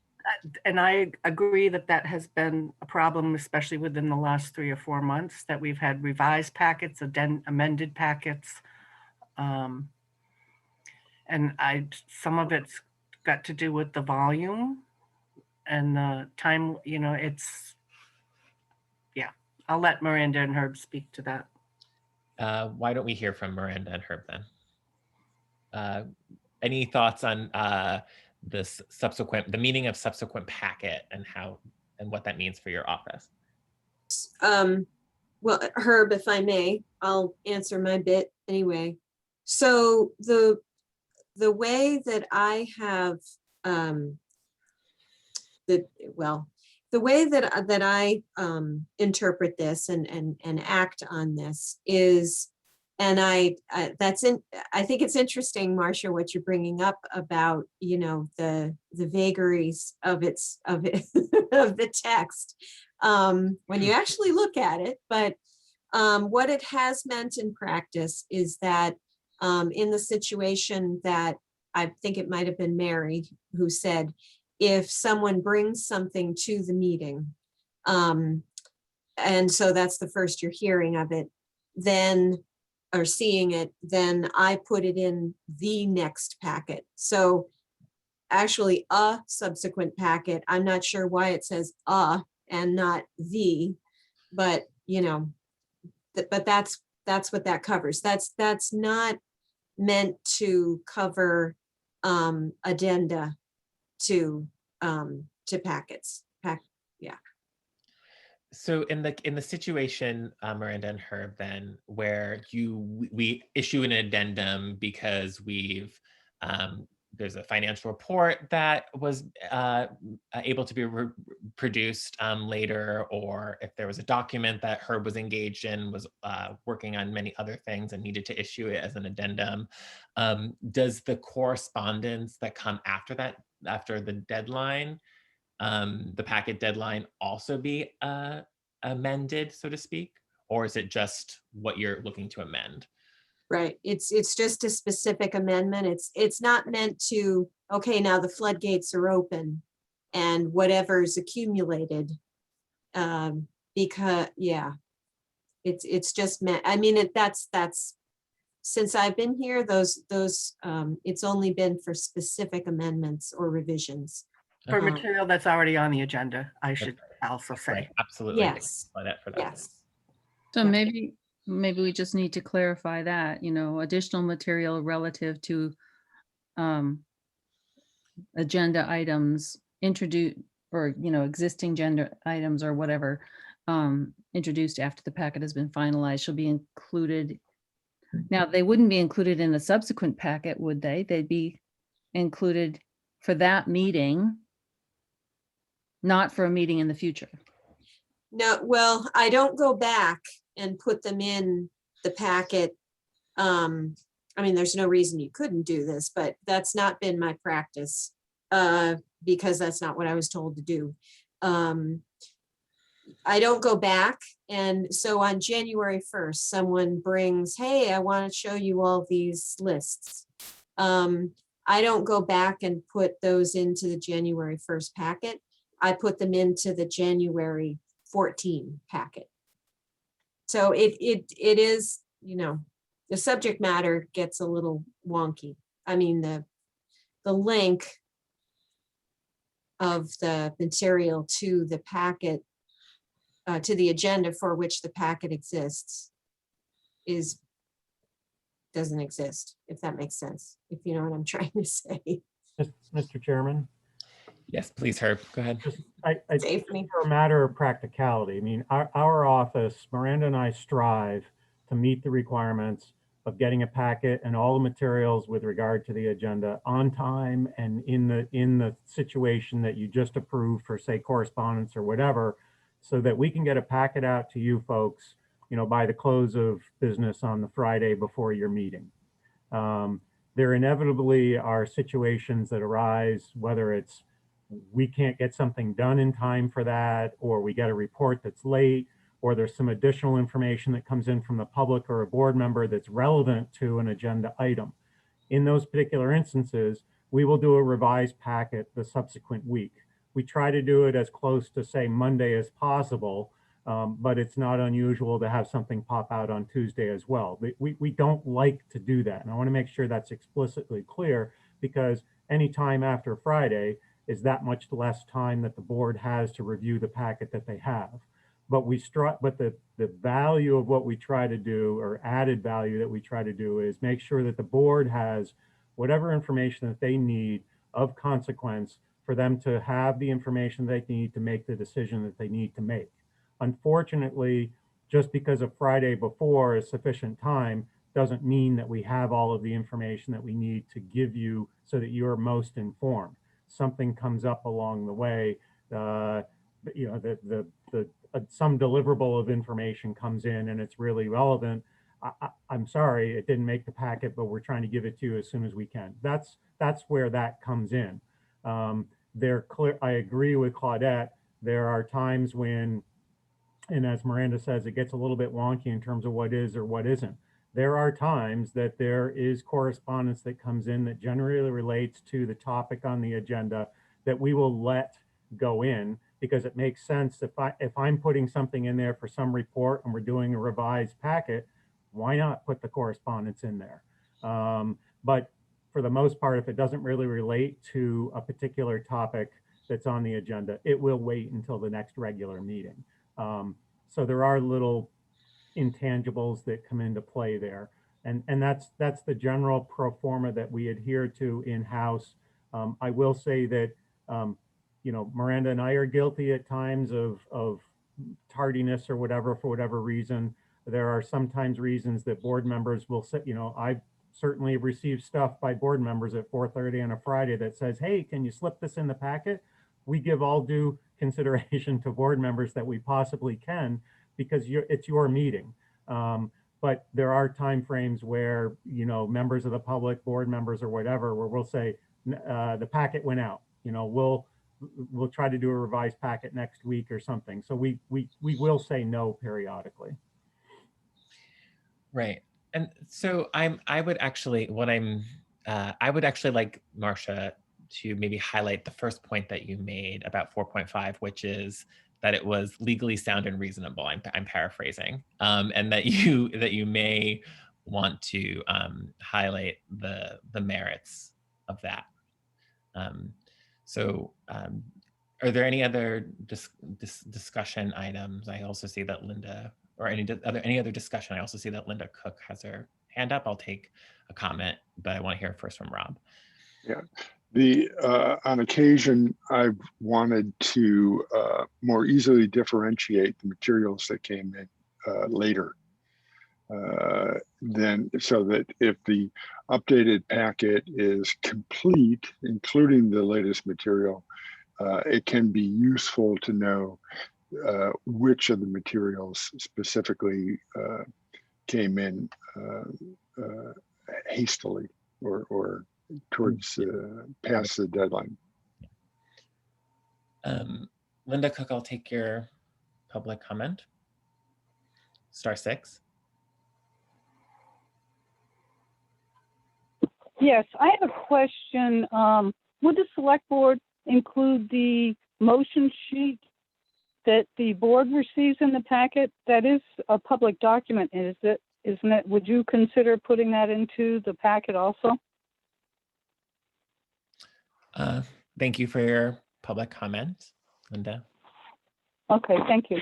And I agree that that has been a problem, especially within the last 3 or 4 months, that we've had revised packets, amended packets. And some of it's got to do with the volume and the time, you know, yeah, I'll let Miranda and Herb speak to that. Why don't we hear from Miranda and Herb then? Any thoughts on the meaning of subsequent packet and what that means for your office? Well, Herb, if I may, I'll answer my bit anyway. So the way that I have the way that I interpret this and act on this is, and I think it's interesting, Marcia, what you're bringing up about, you know, the vagaries of it of the text when you actually look at it. But what it has meant in practice is that in the situation that I think it might have been Mary who said, if someone brings something to the meeting, and so that's the first you're hearing of it, then, or seeing it, then I put it in the next packet. So actually a subsequent packet, I'm not sure why it says and not the, but you know, but that's what that covers. That's not meant to cover addenda to to packets. So in the situation, Miranda and Herb, then where we issue an addendum because there's a financial report that was able to be produced later, or if there was a document that Herb was engaged in, was working on many other things and needed to issue it as an addendum, does the correspondence that come after that, after the deadline, the packet deadline, also be amended, so to speak? Or is it just what you're looking to amend? Right. It's just a specific amendment. It's not meant to, okay, now the floodgates are open and whatever's accumulated. Because, yeah, it's just meant, I mean, that's, since I've been here, it's only been for specific amendments or revisions. For material that's already on the agenda, I should also say. Right, absolutely. Yes. For that. Yes. So Yeah. maybe we just need to clarify that, additional material relative to agenda items introduced, or, existing agenda items or whatever, introduced after the packet has been finalized shall be included. Now, they wouldn't be included in the subsequent packet, would they? They'd be included for that meeting, not for a meeting in the future. No, well, I don't go back and put them in the packet. I mean, there's no reason you couldn't do this, but that's not been my practice, because that's not what I was told to do. I don't go back. And so on January 1st, someone brings, hey, I want to show you all these lists. I don't go back and put those into the January 1st packet. I put them into the January 14 packet. So it is, the subject matter gets a little wonky. I mean, the link of the material to the packet, to the agenda for which the packet exists, doesn't exist, if that makes sense, if you know what I'm trying to say. Mr. Chairman? Yes, please, Herb, go ahead. Save me. For a matter of practicality, I mean, our office, Miranda and I strive to meet the requirements of getting a packet and all the materials with regard to the agenda on time and in the situation that you just approved for, say, correspondence or whatever, so that we can get a packet out to you folks, by the close of business on the Friday before your meeting. There inevitably are situations that arise, whether it's we can't get something done in time for that, or we get a report that's late, or there's some additional information that comes in from the public or a board member that's relevant to an agenda item. In those particular instances, we will do a revised packet the subsequent week. We try to do it as close to, say, Monday as possible, but it's not unusual to have something pop out on Tuesday as well. We don't like to do that. And I want to make sure that's explicitly clear, because any time after Friday is that much less time that the board has to review the packet that they have. But the value of what we try to do, or added value that we try to do, is make sure that the board has whatever information that they need of consequence for them to have the information they need to make the decision that they need to make. Unfortunately, just because a Friday before is sufficient time doesn't mean that we have all of the information that we need to give you so that you're most informed. Something comes up along the way, some deliverable of information comes in and it's really relevant. I'm sorry, it didn't make the packet, but we're trying to give it to you as soon as we can. That's where that comes in. I agree with Claudette. There are times when, and as Miranda says, it gets a little bit wonky in terms of what is or what isn't. There are times that there is correspondence that comes in that generally relates to the topic on the agenda that we will let go in, because it makes sense. If I'm putting something in there for some report and we're doing a revised packet, why not put the correspondence in there? But for the most part, if it doesn't really relate to a particular topic that's on the agenda, it will wait until the next regular meeting. So there are little intangibles that come into play there. And that's the general pro forma that we adhere to in-house. I will say that, you know, Miranda and I are guilty at times of tardiness or whatever, for whatever reason. There are sometimes reasons that board members will say, you know, I've certainly received stuff by board members at 4:30 on a Friday that says, hey, can you slip this in the packet? We give all due consideration to board members that we possibly can, because it's your meeting. But there are timeframes where, you know, members of the public, board members or whatever, where we'll say, the packet went out, you know, we'll try to do a revised packet next week or something. So we will say no periodically. Right. And so I would actually like Marcia to maybe highlight the first point that you made about 4.5, which is that it was legally sound and reasonable. I'm paraphrasing, and that you may want to highlight the merits of that. Are there any other discussion items? I also see that Linda, or any other discussion? I also see that Linda Cook has her hand up. I'll take a comment, but I want to hear first from Rob. Yeah, on occasion, I've wanted to more easily differentiate the materials that came in later. So that if the updated packet is complete, including the latest material, it can be useful to know which of the materials specifically came in hastily or towards past the deadline. Linda Cook, I'll take your public comment. *6. Yes, I have a question. Would the select board include the motion sheet that the board receives in the packet? That is a public document, isn't it? Would you consider putting that into the packet also? Thank you for your public comment, Linda. Okay, thank you.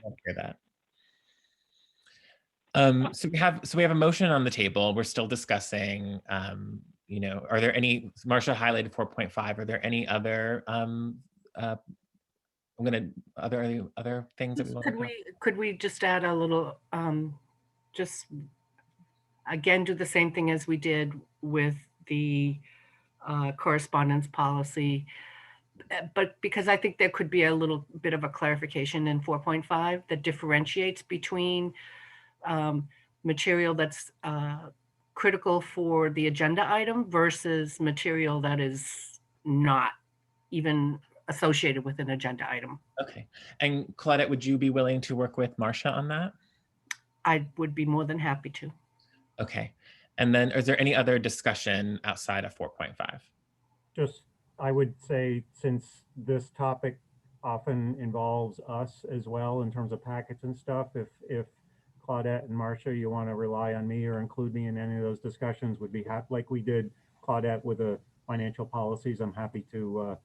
I'll hear that. So we have a motion on the table. We're still discussing. You know, are there any? Marcia highlighted 4.5. Are there any other? Are there any other things that we want to talk? Could we just add a little? Just again, do the same thing as we did with the correspondence policy, but because I think there could be a little bit of a clarification in 4.5 that differentiates between material that's critical for the agenda item versus material that is not even associated with an agenda item. Okay. And Claudette, would you be willing to work with Marcia on that? I would be more than happy to. Okay. And then is there any other discussion outside of 4.5? Just, I would say, since this topic often involves us as well in terms of packets and stuff, if Claudette and Marcia, you want to rely on me or include me in any of those discussions, would be happy, like we did Claudette with the financial policies. I'm happy to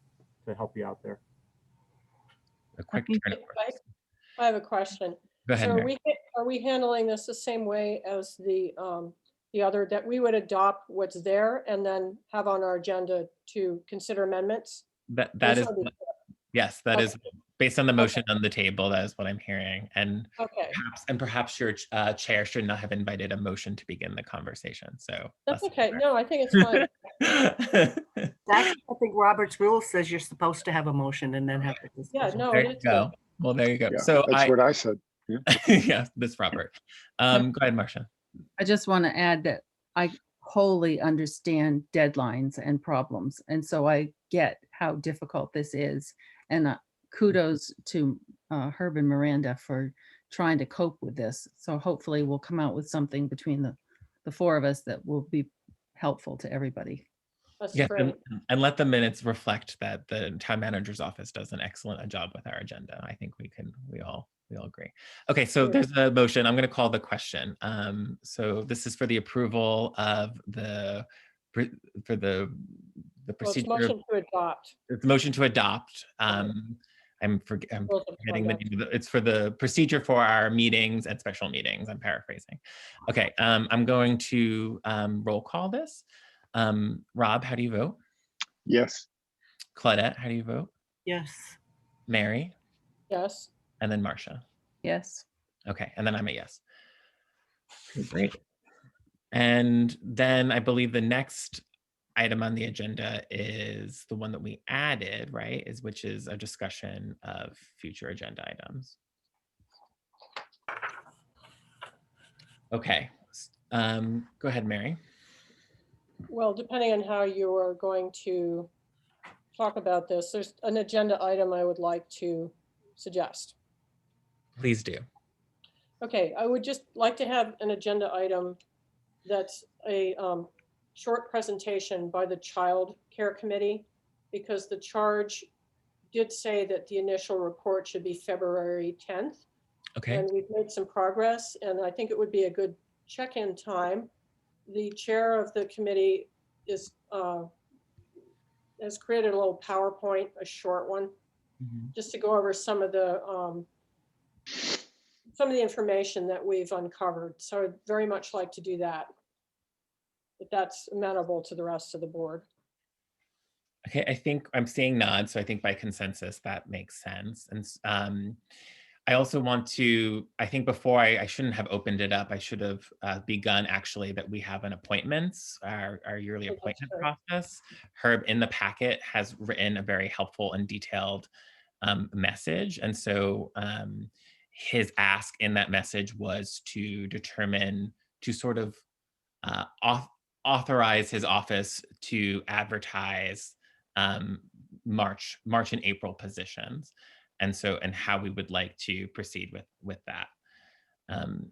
help you out there. A quick turn of words. I have a question. Go ahead, So Mary. are we handling this the same way as the other, that we would adopt what's there and then have on our agenda to consider amendments? That Those is, are the- yes, that is Okay. based on the motion on the table. That is what I'm hearing. And Okay, perhaps your chair should not have invited a motion to begin the conversation. So that's okay. No, I think it's fine. Actually, I think Robert's rule says you're supposed to have a motion and then have the Yeah, discussion. no, There it you is go. good. Well, there you go. Yeah, So that's what I said. Yeah. yeah, this Robert. Go ahead, Marcia. I just want to add that I wholly understand deadlines and problems. And so I get how difficult this is. And kudos to Herb and Miranda for trying to cope with this. So hopefully we'll come out with something between the four of us that will be helpful to everybody. That's Yeah, great. and let the minutes reflect that the town manager's office does an excellent job with our agenda. I think we all agree. Okay, so Sure. there's a motion. I'm going to call the question. So this is for the approval of the Well, it's procedure. motion to adopt. It's a motion to adopt. I'm Rules of forgetting the conduct. name of it. It's for the procedure for our meetings and special meetings. I'm paraphrasing. Okay, I'm going to roll call this. Rob, how do you vote? Yes. Claudette, how do you vote? Yes. Mary, Yes. and then Marcia. Yes. Okay, and then I'm a yes. Okay, great. And then I believe the next item on the agenda is the one that we added, right? Which is a discussion of future agenda items. Okay, go ahead, Mary. Well, depending on how you are going to talk about this, there's an agenda item I would like to suggest. Please do. Okay, I would just like to have an agenda item that's a short presentation by the Child Care Committee, because the charge did say that the initial report should be February 10th. Okay. And we've made some progress, and I think it would be a good check-in time. The chair of the committee is has created a little PowerPoint, a short one, just to go over some of the information that we've uncovered. So I'd very much like to do that, if that's amenable to the rest of the board. Okay, I think I'm seeing nods, so I think by consensus that makes sense. And I also want to, I think before I shouldn't have opened it up, I should have begun actually that we have an appointments, our yearly appointment process. Herb in the packet has written a very helpful and detailed message. And so his ask in that message was to determine, to sort of authorize his office to advertise March and April positions. And so, and how we would like to proceed with that.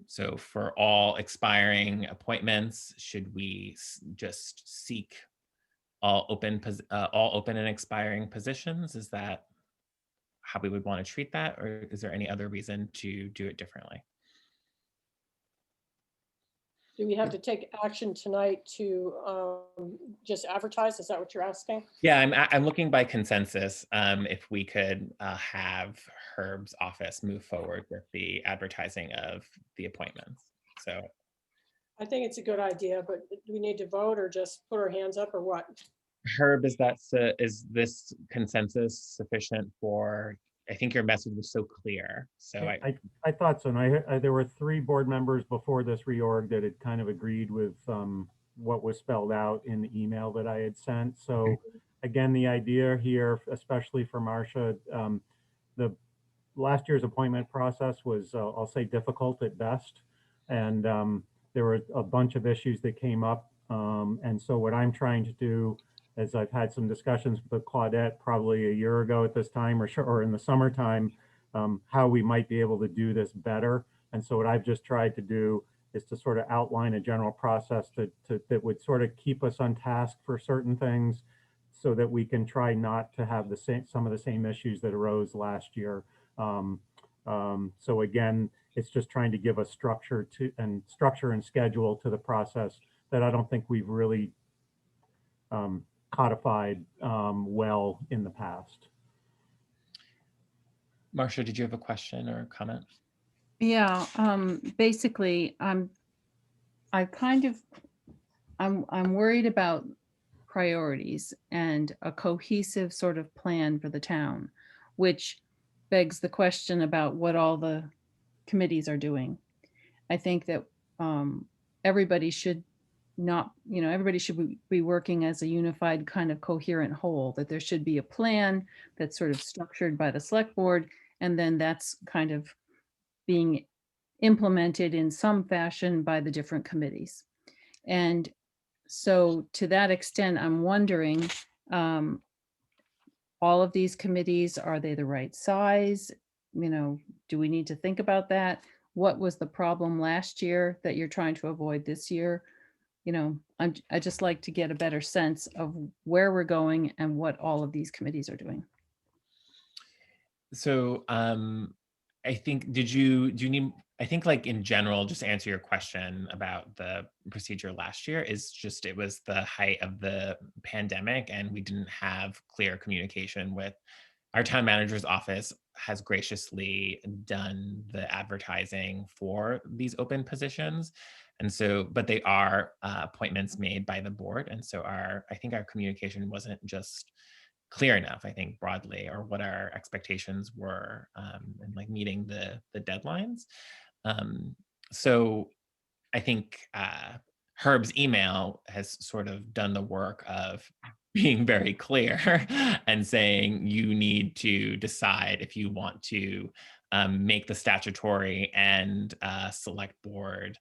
So for all expiring appointments, should we just seek all open and expiring positions? Is that how we would want to treat that? Or is there any other reason to do it differently? Do we have to take action tonight to just advertise? Is that what you're asking? Yeah, I'm looking by consensus if we could have Herb's office move forward with the advertising of the appointments. So I think it's a good idea, but do we need to vote or just put our hands up or what? Herb, is this consensus sufficient for? I think your message was so clear. So I thought so. And there were 3 board members before this reorg that had kind of agreed with what was spelled out in the email that I had sent. So again, the idea here, especially for Marcia, the last year's appointment process was, I'll say, difficult at best. And there were a bunch of issues that came up. And so what I'm trying to do, as I've had some discussions with Claudette probably a year ago at this time, or in the summertime, how we might be able to do this better. And so what I've just tried to do is to sort of outline a general process that would sort of keep us on task for certain things, so that we can try not to have some of the same issues that arose last year. So again, it's just trying to give a structure and schedule to the process that I don't think we've really codified well in the past. Marcia, did you have a question or a comment? Yeah, basically, I'm worried about priorities and a cohesive sort of plan for the town, which begs the question about what all the committees are doing. I think that everybody should be working as a unified kind of coherent whole, that there should be a plan that's sort of structured by the select board, and then that's kind of being implemented in some fashion by the different committees. And so to that extent, I'm wondering, all of these committees, are they the right size? Do we need to think about that? What was the problem last year that you're trying to avoid this year? I just like to get a better sense of where we're going and what all of these committees are doing. So I think, do you need, I think like in general, just to answer your question about the procedure last year, is just, it was the height of the pandemic and we didn't have clear communication with our town manager's office. Has graciously done the advertising for these open positions. And so, but they are appointments made by the board. And so I think our communication wasn't just clear enough, I think, broadly, or what our expectations were, and like meeting the deadlines. So I think Herb's email has sort of done the work of being very clear and saying you need to decide if you want to make the statutory and select board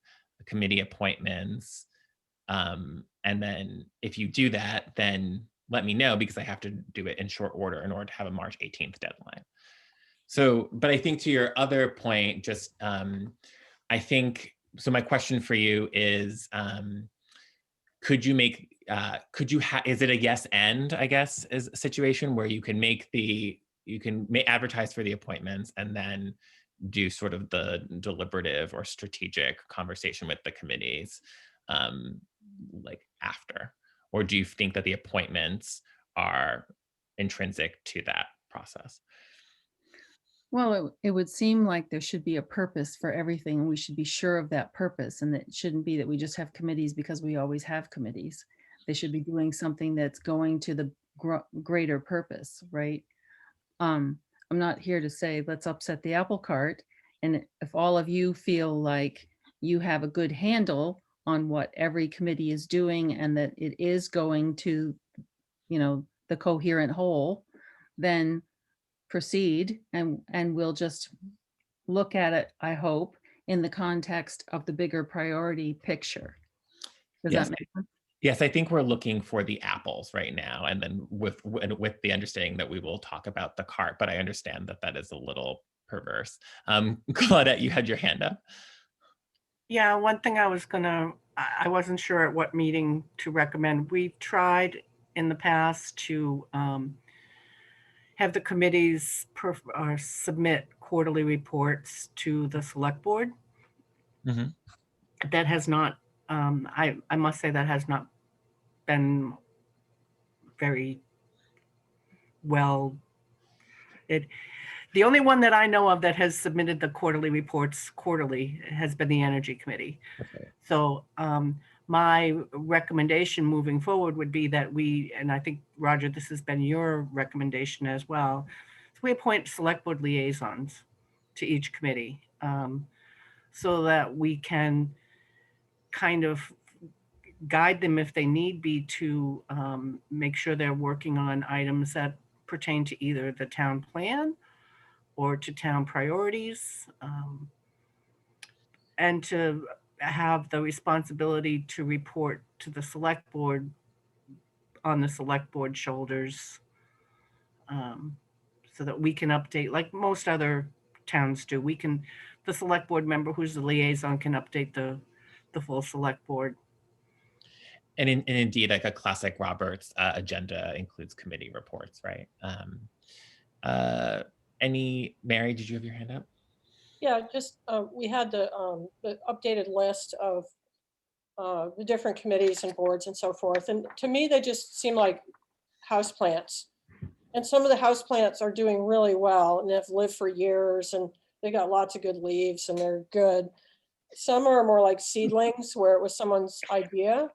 committee appointments. And then if you do that, then let me know, because I have to do it in short order in order to have a March 18th deadline. So, but I think to your other point, just I think, so my question for you is, could you make, is it a yes and, I guess, is a situation where you can make advertise for the appointments and then do sort of the deliberative or strategic conversation with the committees like after? Or do you think that the appointments are intrinsic to that process? Well, it would seem like there should be a purpose for everything, and we should be sure of that purpose. And it shouldn't be that we just have committees because we always have committees. They should be doing something that's going to the greater purpose, right? I'm not here to say, let's upset the apple cart. And if all of you feel like you have a good handle on what every committee is doing and that it is going to, the coherent whole, then proceed, and we'll just look at it, I hope, in the context of the bigger priority picture. Does Yes. that make sense? Yes, I think we're looking for the apples right now, and then with the understanding that we will talk about the cart, but I understand that that is a little perverse. Claudette, you had your hand up. Yeah, one thing I wasn't sure at what meeting to recommend. We've tried in the past to have the committees submit quarterly reports to the select board. Mm-hmm. That has not, I must say that has not been very well. The only one that I know of that has submitted the quarterly reports quarterly has been the Energy Committee. Okay. So my recommendation moving forward would be that and I think, Roger, this has been your recommendation as well, so we appoint select board liaisons to each committee so that we can kind of guide them if they need be to make sure they're working on items that pertain to either the town plan or to town priorities, and to have the responsibility to report to the select board on the select board shoulders, so that we can update, like most other towns do. The select board member who's the liaison can update the full select board. And indeed, like a classic Roberts agenda includes committee reports, right? Mary, did you have your hand up? Yeah, just we had the updated list of the different committees and boards and so forth. And to me, they just seem like houseplants. And some of the houseplants are doing really well and have lived for years, and they got lots of good leaves and they're good. Some are more like seedlings where it was someone's idea.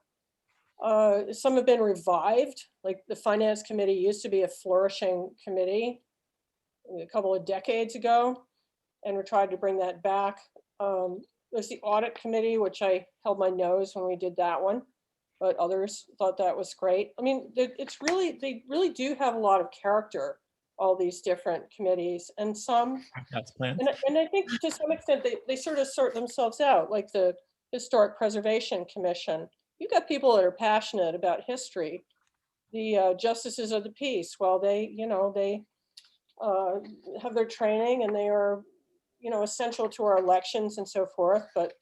Some have been revived, like the Finance Committee used to be a flourishing committee a couple of decades ago, and we tried to bring that back. There's the Audit Committee, which I held my nose when we did that one, but others thought that was great. I mean, they really do have a lot of character, all these different committees, and some, That's planned. and I think to some extent they sort of sort themselves out, like the Historic Preservation Commission. You've got people that are passionate about history. The Justices of the Peace, well, they have their training and they are, essential to our elections and so forth, but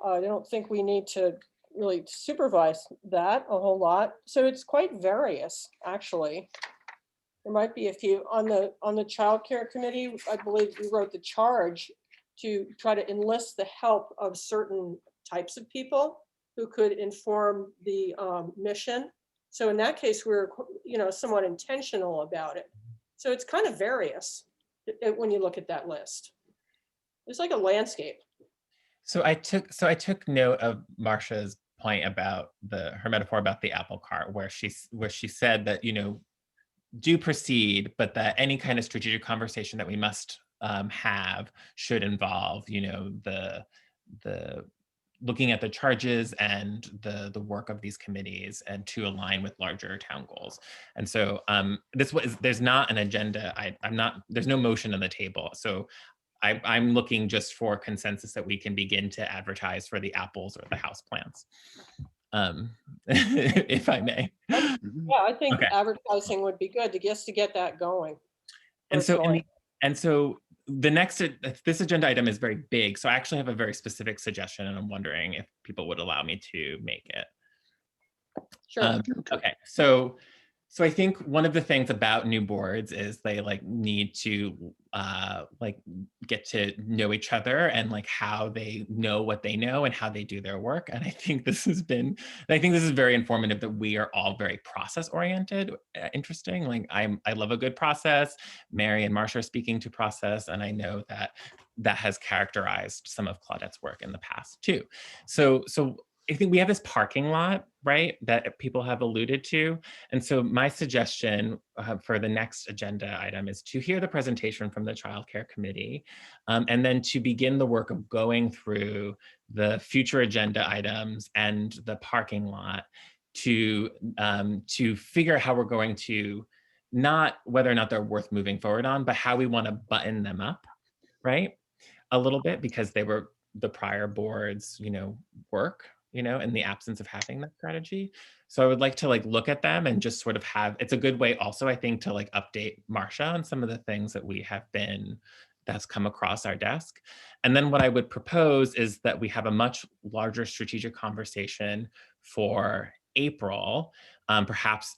I don't think we need to really supervise that a whole lot. So it's quite various, actually. There might be a few on the Child Care Committee. I believe we wrote the charge to try to enlist the help of certain types of people who could inform the mission. So in that case, we're somewhat intentional about it. So it's kind of various when you look at that list. It's like a landscape. So I took note of Marcia's point about her metaphor about the apple cart, where she said that do proceed, but that any kind of strategic conversation that we must have should involve, you know, the looking at the charges and the work of these committees and to align with larger town goals. And so there's not an agenda. There's no motion on the table. So I'm looking just for consensus that we can begin to advertise for the apples or the house plants, if I may. Mhm. Yeah, I think Okay. advertising would be good to get that going. And so, personally. the next, this agenda item is very big. So I actually have a very specific suggestion, and I'm wondering if people would allow me to make it. Sure. Okay, so I think one of the things about new boards is they like need to like get to know each other and like how they know what they know and how they do their work. And I think this is very informative that we are all very process oriented. Interesting. Like I love a good process. Mary and Marcia are speaking to process, and I know that has characterized some of Claudette's work in the past too. So I think we have this parking lot, right, that people have alluded to. And so my suggestion for the next agenda item is to hear the presentation from the Child Care Committee, and then to begin the work of going through the future agenda items and the parking lot to figure out how we're going to, not whether or not they're worth moving forward on, but how we want to button them up, right, a little bit, because they were the prior board's, you know, work, you know, in the absence of having that strategy. So I would like to like look at them and just sort of have, it's a good way also, I think, to like update Marcia on some of the things that that's come across our desk. And then what I would propose is that we have a much larger strategic conversation for April, perhaps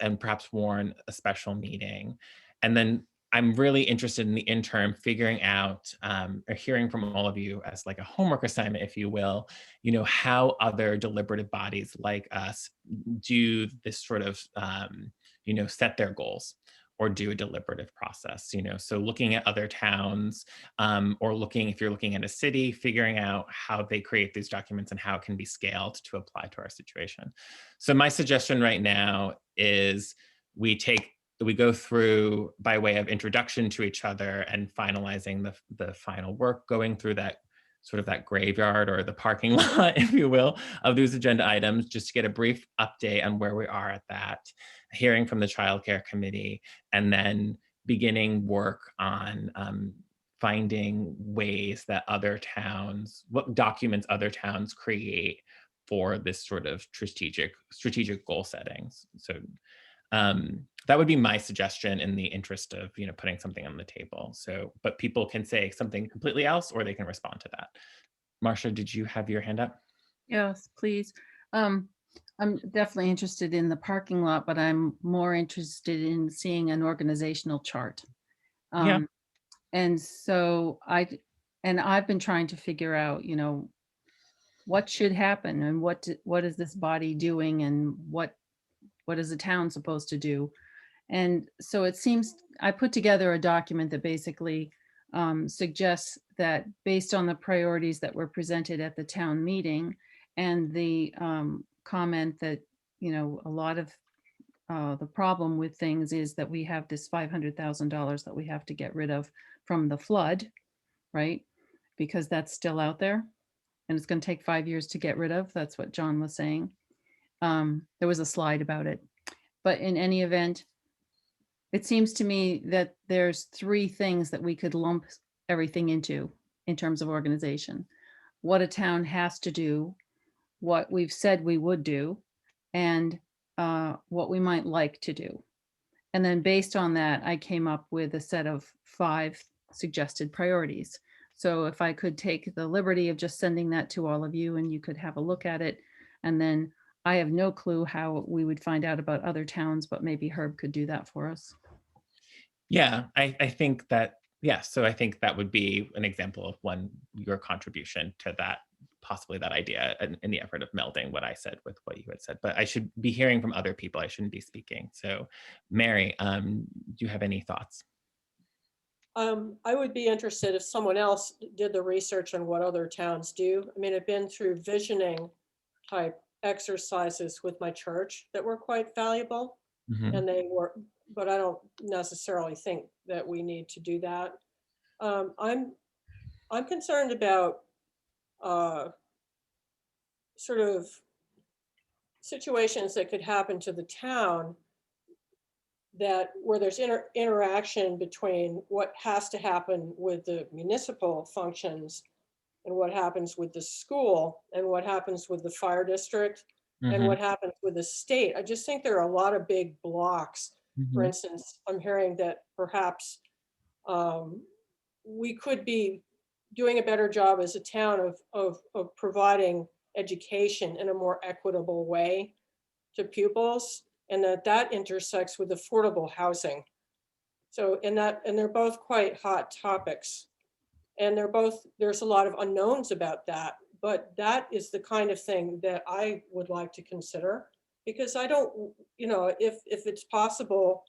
warn a special meeting. And then I'm really interested in the interim figuring out or hearing from all of you as like a homework assignment, if you will, you know, how other deliberative bodies like us do this sort of, you know, set their goals or do a deliberative process, you know. So looking at other towns or if you're looking at a city, figuring out how they create these documents and how it can be scaled to apply to our situation. So my suggestion right now is we go through by way of introduction to each other and finalizing the final work, going through that sort of that graveyard or the parking lot, if you will, of these agenda items, just to get a brief update on where we are at that, hearing from the Child Care Committee, and then beginning work on finding ways that what documents other towns create for this sort of strategic goal settings. So that would be my suggestion in the interest of, you know, putting something on the table. So, but people can say something completely else, or they can respond to that. Marcia, did you have your hand up? Yes, please. I'm definitely interested in the parking lot, but I'm more interested in seeing an organizational chart. Yeah. And so I've been trying to figure out, you know, what should happen and what is this body doing and what is the town supposed to do? And so it seems I put together a document that basically suggests that based on the priorities that were presented at the town meeting and the comment that, you know, a lot of the problem with things is that we have this $500,000 that we have to get rid of from the flood, right? Because that's still out there and it's going to take 5 years to get rid of. That's what John was saying. There was a slide about it. But in any event, it seems to me that there's 3 things that we could lump everything into in terms of organization. What a town has to do, what we've said we would do, and what we might like to do. And then based on that, I came up with a set of 5 suggested priorities. So if I could take the liberty of just sending that to all of you and you could have a look at it, and then I have no clue how we would find out about other towns, but maybe Herb could do that for us. Yeah, I think that, yeah, so I think that would be an example of your contribution to that, possibly that idea in the effort of melding what I said with what you had said. But I should be hearing from other people. I shouldn't be speaking. So Mary, do you have any thoughts? I would be interested if someone else did the research on what other towns do. I mean, I've been through visioning type exercises with my church that were quite valuable. Mhm. and they were, but I don't necessarily think that we need to do that. I'm concerned about sort of situations that could happen to the town that where there's interaction between what has to happen with the municipal functions and what happens with the school and what happens with the fire district and what happens with the state. I just think there are a lot of big blocks. For instance, I'm hearing that perhaps we could be doing a better job as a town of providing education in a more equitable way to pupils, and that intersects with affordable housing. So and they're both quite hot topics. And there's a lot of unknowns about that, but that is the kind of thing that I would like to consider, because I don't, if it's possible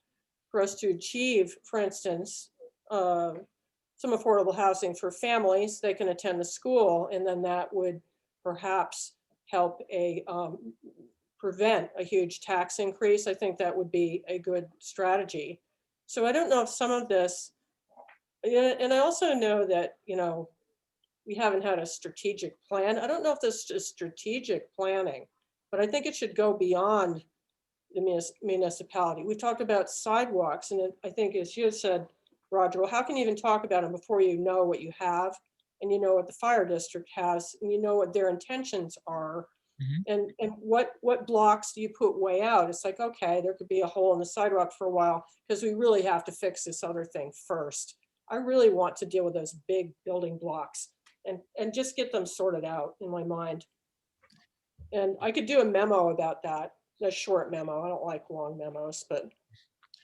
for us to achieve, for instance, some affordable housing for families, they can attend the school, and then that would perhaps help prevent a huge tax increase. I think that would be a good strategy. So I don't know if some of this, and I also know that, we haven't had a strategic plan. I don't know if this is strategic planning, but I think it should go beyond the municipality. We talked about sidewalks, and I think, as you said, Roger, well, how can you even talk about them before you know what you have, and you know what the fire district has, and you know what their intentions are, and what blocks do you put way out? It's like, okay, there could be a hole in the sidewalk for a while because we really have to fix this other thing first. I really want to deal with those big building blocks and just get them sorted out in my mind. And I could do a memo about that, a short memo. I don't like long memos, but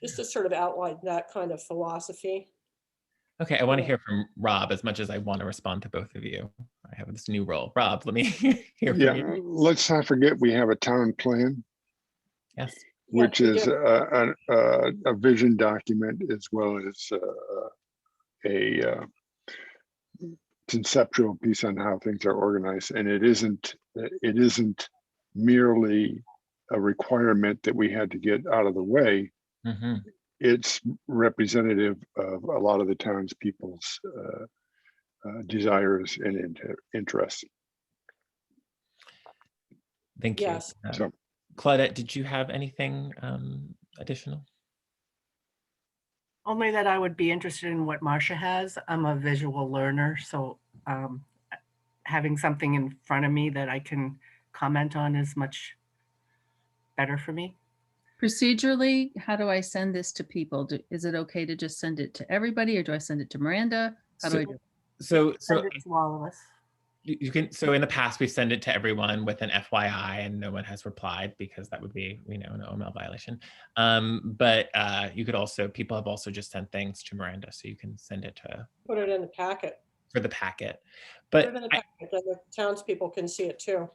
just to sort of outline that kind of philosophy. Okay, I want to Yeah. hear from Rob as much as I want to respond to both of you. I have this new role. Rob, let me hear from Yeah, you. let's not forget we have a town plan, Yes. which we is do. a vision document as well as a conceptual piece on how things are organized. And it isn't merely a requirement that we had to get out of the way. It's representative of a lot of the townspeople's desires and interests. Thank you. Yes. So, Claudette, did you have anything additional? Only that I would be interested in what Marcia has. I'm a visual learner, so having something in front of me that I can comment on is much better for me. Procedurally, how do I send this to people? Is it okay to just send it to everybody, or do I send it to Miranda? How do I do it? So Send it to all of us. you can, so in the past we send it to everyone with an FYI, and no one has replied because that would be, an OML violation. But you could also, people have also just sent things to Miranda, so you can send it to Put it in the packet. for the packet. Put it But in the packet, then the townspeople can see it too.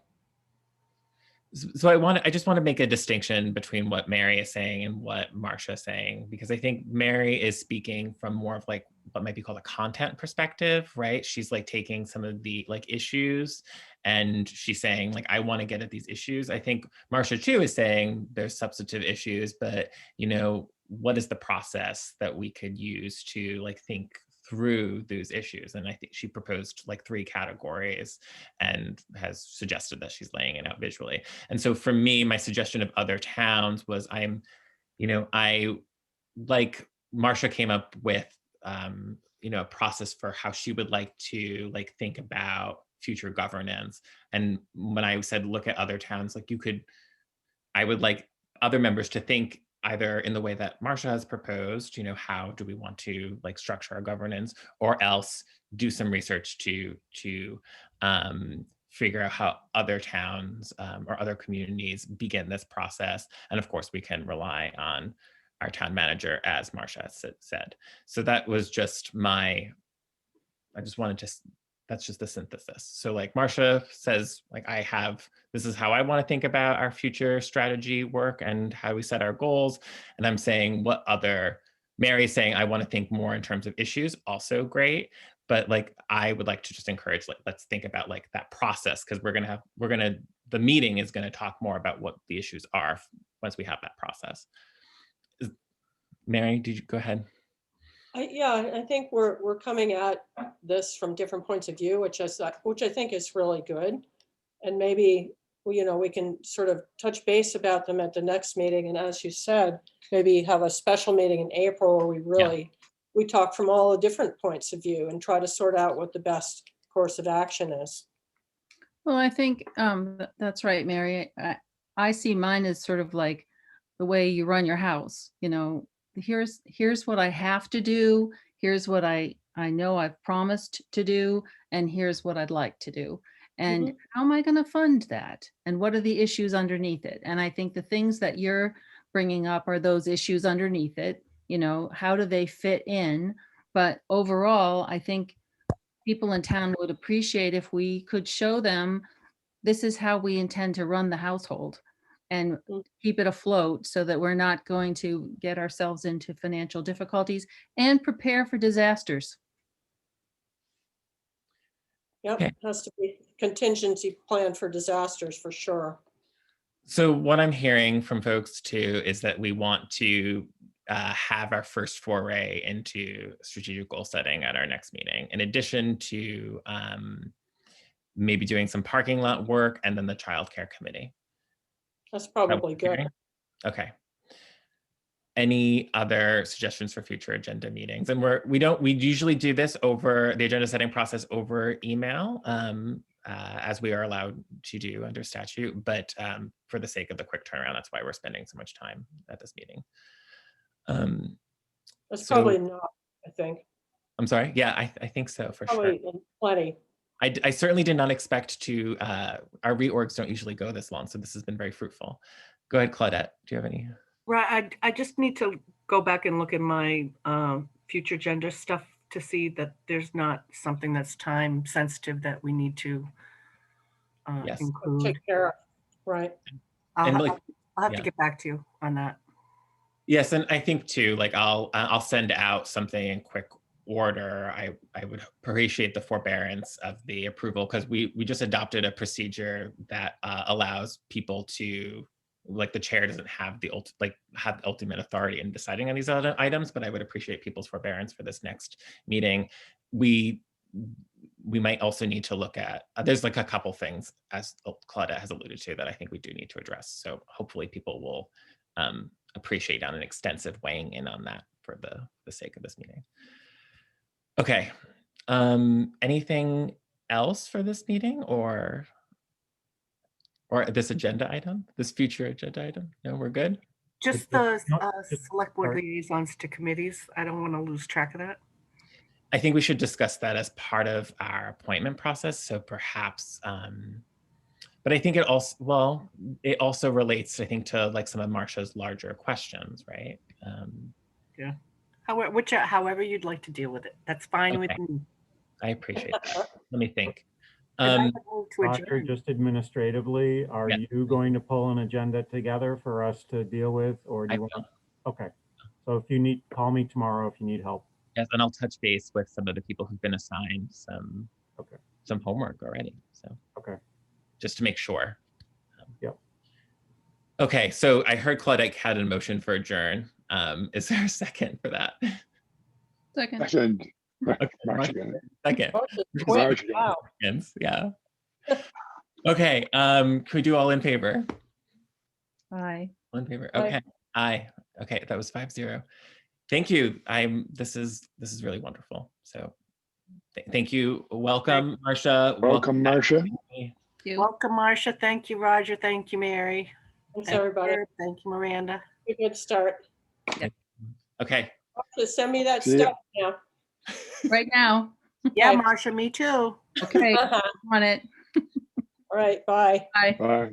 so I just want to make a distinction between what Mary is saying and what Marcia is saying, because I think Mary is speaking from more of like what might be called a content perspective, right? She's like taking some of the like issues and she's saying like, I want to get at these issues. I think Marcia too is saying there's substantive issues, but what is the process that we could use to like think through those issues? And I think she proposed like 3 categories and has suggested that she's laying it out visually. And so for me, my suggestion of other towns was I like Marcia came up with a process for how she would like to like think about future governance. And when I said look at other towns, like I would like other members to think either in the way that Marcia has proposed, how do we want to like structure our governance, or else do some research to figure out how other towns or other communities begin this process. And of course, we can rely on our town manager, as Marcia said. So that was just that's just the synthesis. So like Marcia says, like this is how I want to think about our future strategy work and how we set our goals. And I'm saying Mary's saying, I want to think more in terms of issues, also great. But like, I would like to just encourage, like, let's think about like that process, because the meeting is going to talk more about what the issues are once we have that process. Mary, did you go ahead? Yeah, I think we're coming at this from different points of view, which I think is really good. And maybe, we can sort of touch base about them at the next meeting. And as you said, maybe have a special meeting in April where we talk from all the different points of view and try to sort out what the best course of action is. Well, I think that's right, Mary. I see mine as sort of like the way you run your house. Here's what I have to do. Here's what I know I've promised to do, and here's what I'd like to do. And how am I going to fund that? And what are the issues underneath it? And I think the things that you're bringing up are those issues underneath it. How do they fit in? But overall, I think people in town would appreciate if we could show them this is how we intend to run the household and keep it afloat so that we're not going to get ourselves into financial difficulties and prepare for disasters. Yep, Okay. has to be contingency plan for disasters for sure. So what I'm hearing from folks too is that we want to have our first foray into strategic goal setting at our next meeting, in addition to maybe doing some parking lot work and then the childcare committee. That's probably good. Okay. Any other suggestions for future agenda meetings? And we usually do this over the agenda setting process over email, as we are allowed to do under statute, but for the sake of the quick turnaround, that's why we're spending so much time at this meeting. That's probably not, I think. I'm sorry. Yeah, I think so for Probably sure. Plenty. I certainly did not expect to, our reorgs don't usually go this long, so this has been very fruitful. Go ahead, Claudette, do you have any? Right, I just need to go back and look at my future agenda stuff to see that there's not something that's time sensitive that we need to Yes. include. Take care of, right. I'll have yeah. to get back to you on that. Yes, and I think too, like I'll send out something in quick order. I would appreciate the forbearance of the approval, because we just adopted a procedure that allows people to, like, the chair doesn't have the ultimate authority in deciding on these other items, but I would appreciate people's forbearance for this next meeting. We might also need to look at, there's like a couple things, as Claudette has alluded to, that I think we do need to address. So hopefully people will appreciate on an extensive weighing in on that for the sake of this meeting. Okay, anything else for this meeting or this agenda item, this future agenda item? No, we're good? Just the select board liaisons to committees. I don't want to lose track of that. I think we should discuss that as part of our appointment process. So perhaps, but I think it also relates, I think, to like some of Marcia's larger questions, right? Yeah. However you'd like to deal with it. That's fine with me. I appreciate that. Let me think. Roger, just administratively, are you going to pull an agenda together for us to deal with, or do you want? Okay. So if you need, call me tomorrow if you need help. Yes, and I'll touch base with some of the people who've been assigned some homework already. So just to make sure. Yep. Okay, so I heard Claudette had a motion for adjourn. Is there a second for that? Second. Second. Wow. Yeah. Okay. Could we do all in favor? Aye. All in favor. Okay. Aye. Okay, that was 5-0. Thank you. This is really wonderful. So thank you. Welcome, Marcia. Welcome, Marcia. Welcome, Marcia. Thank you, Roger. Thank you, Mary. Thanks, everybody. Thank you, Miranda. A good start. Okay. Just send me that stuff now. Right now. Yeah, Okay. Marcia, me too. Okay. On it. All right, bye. Bye. Bye.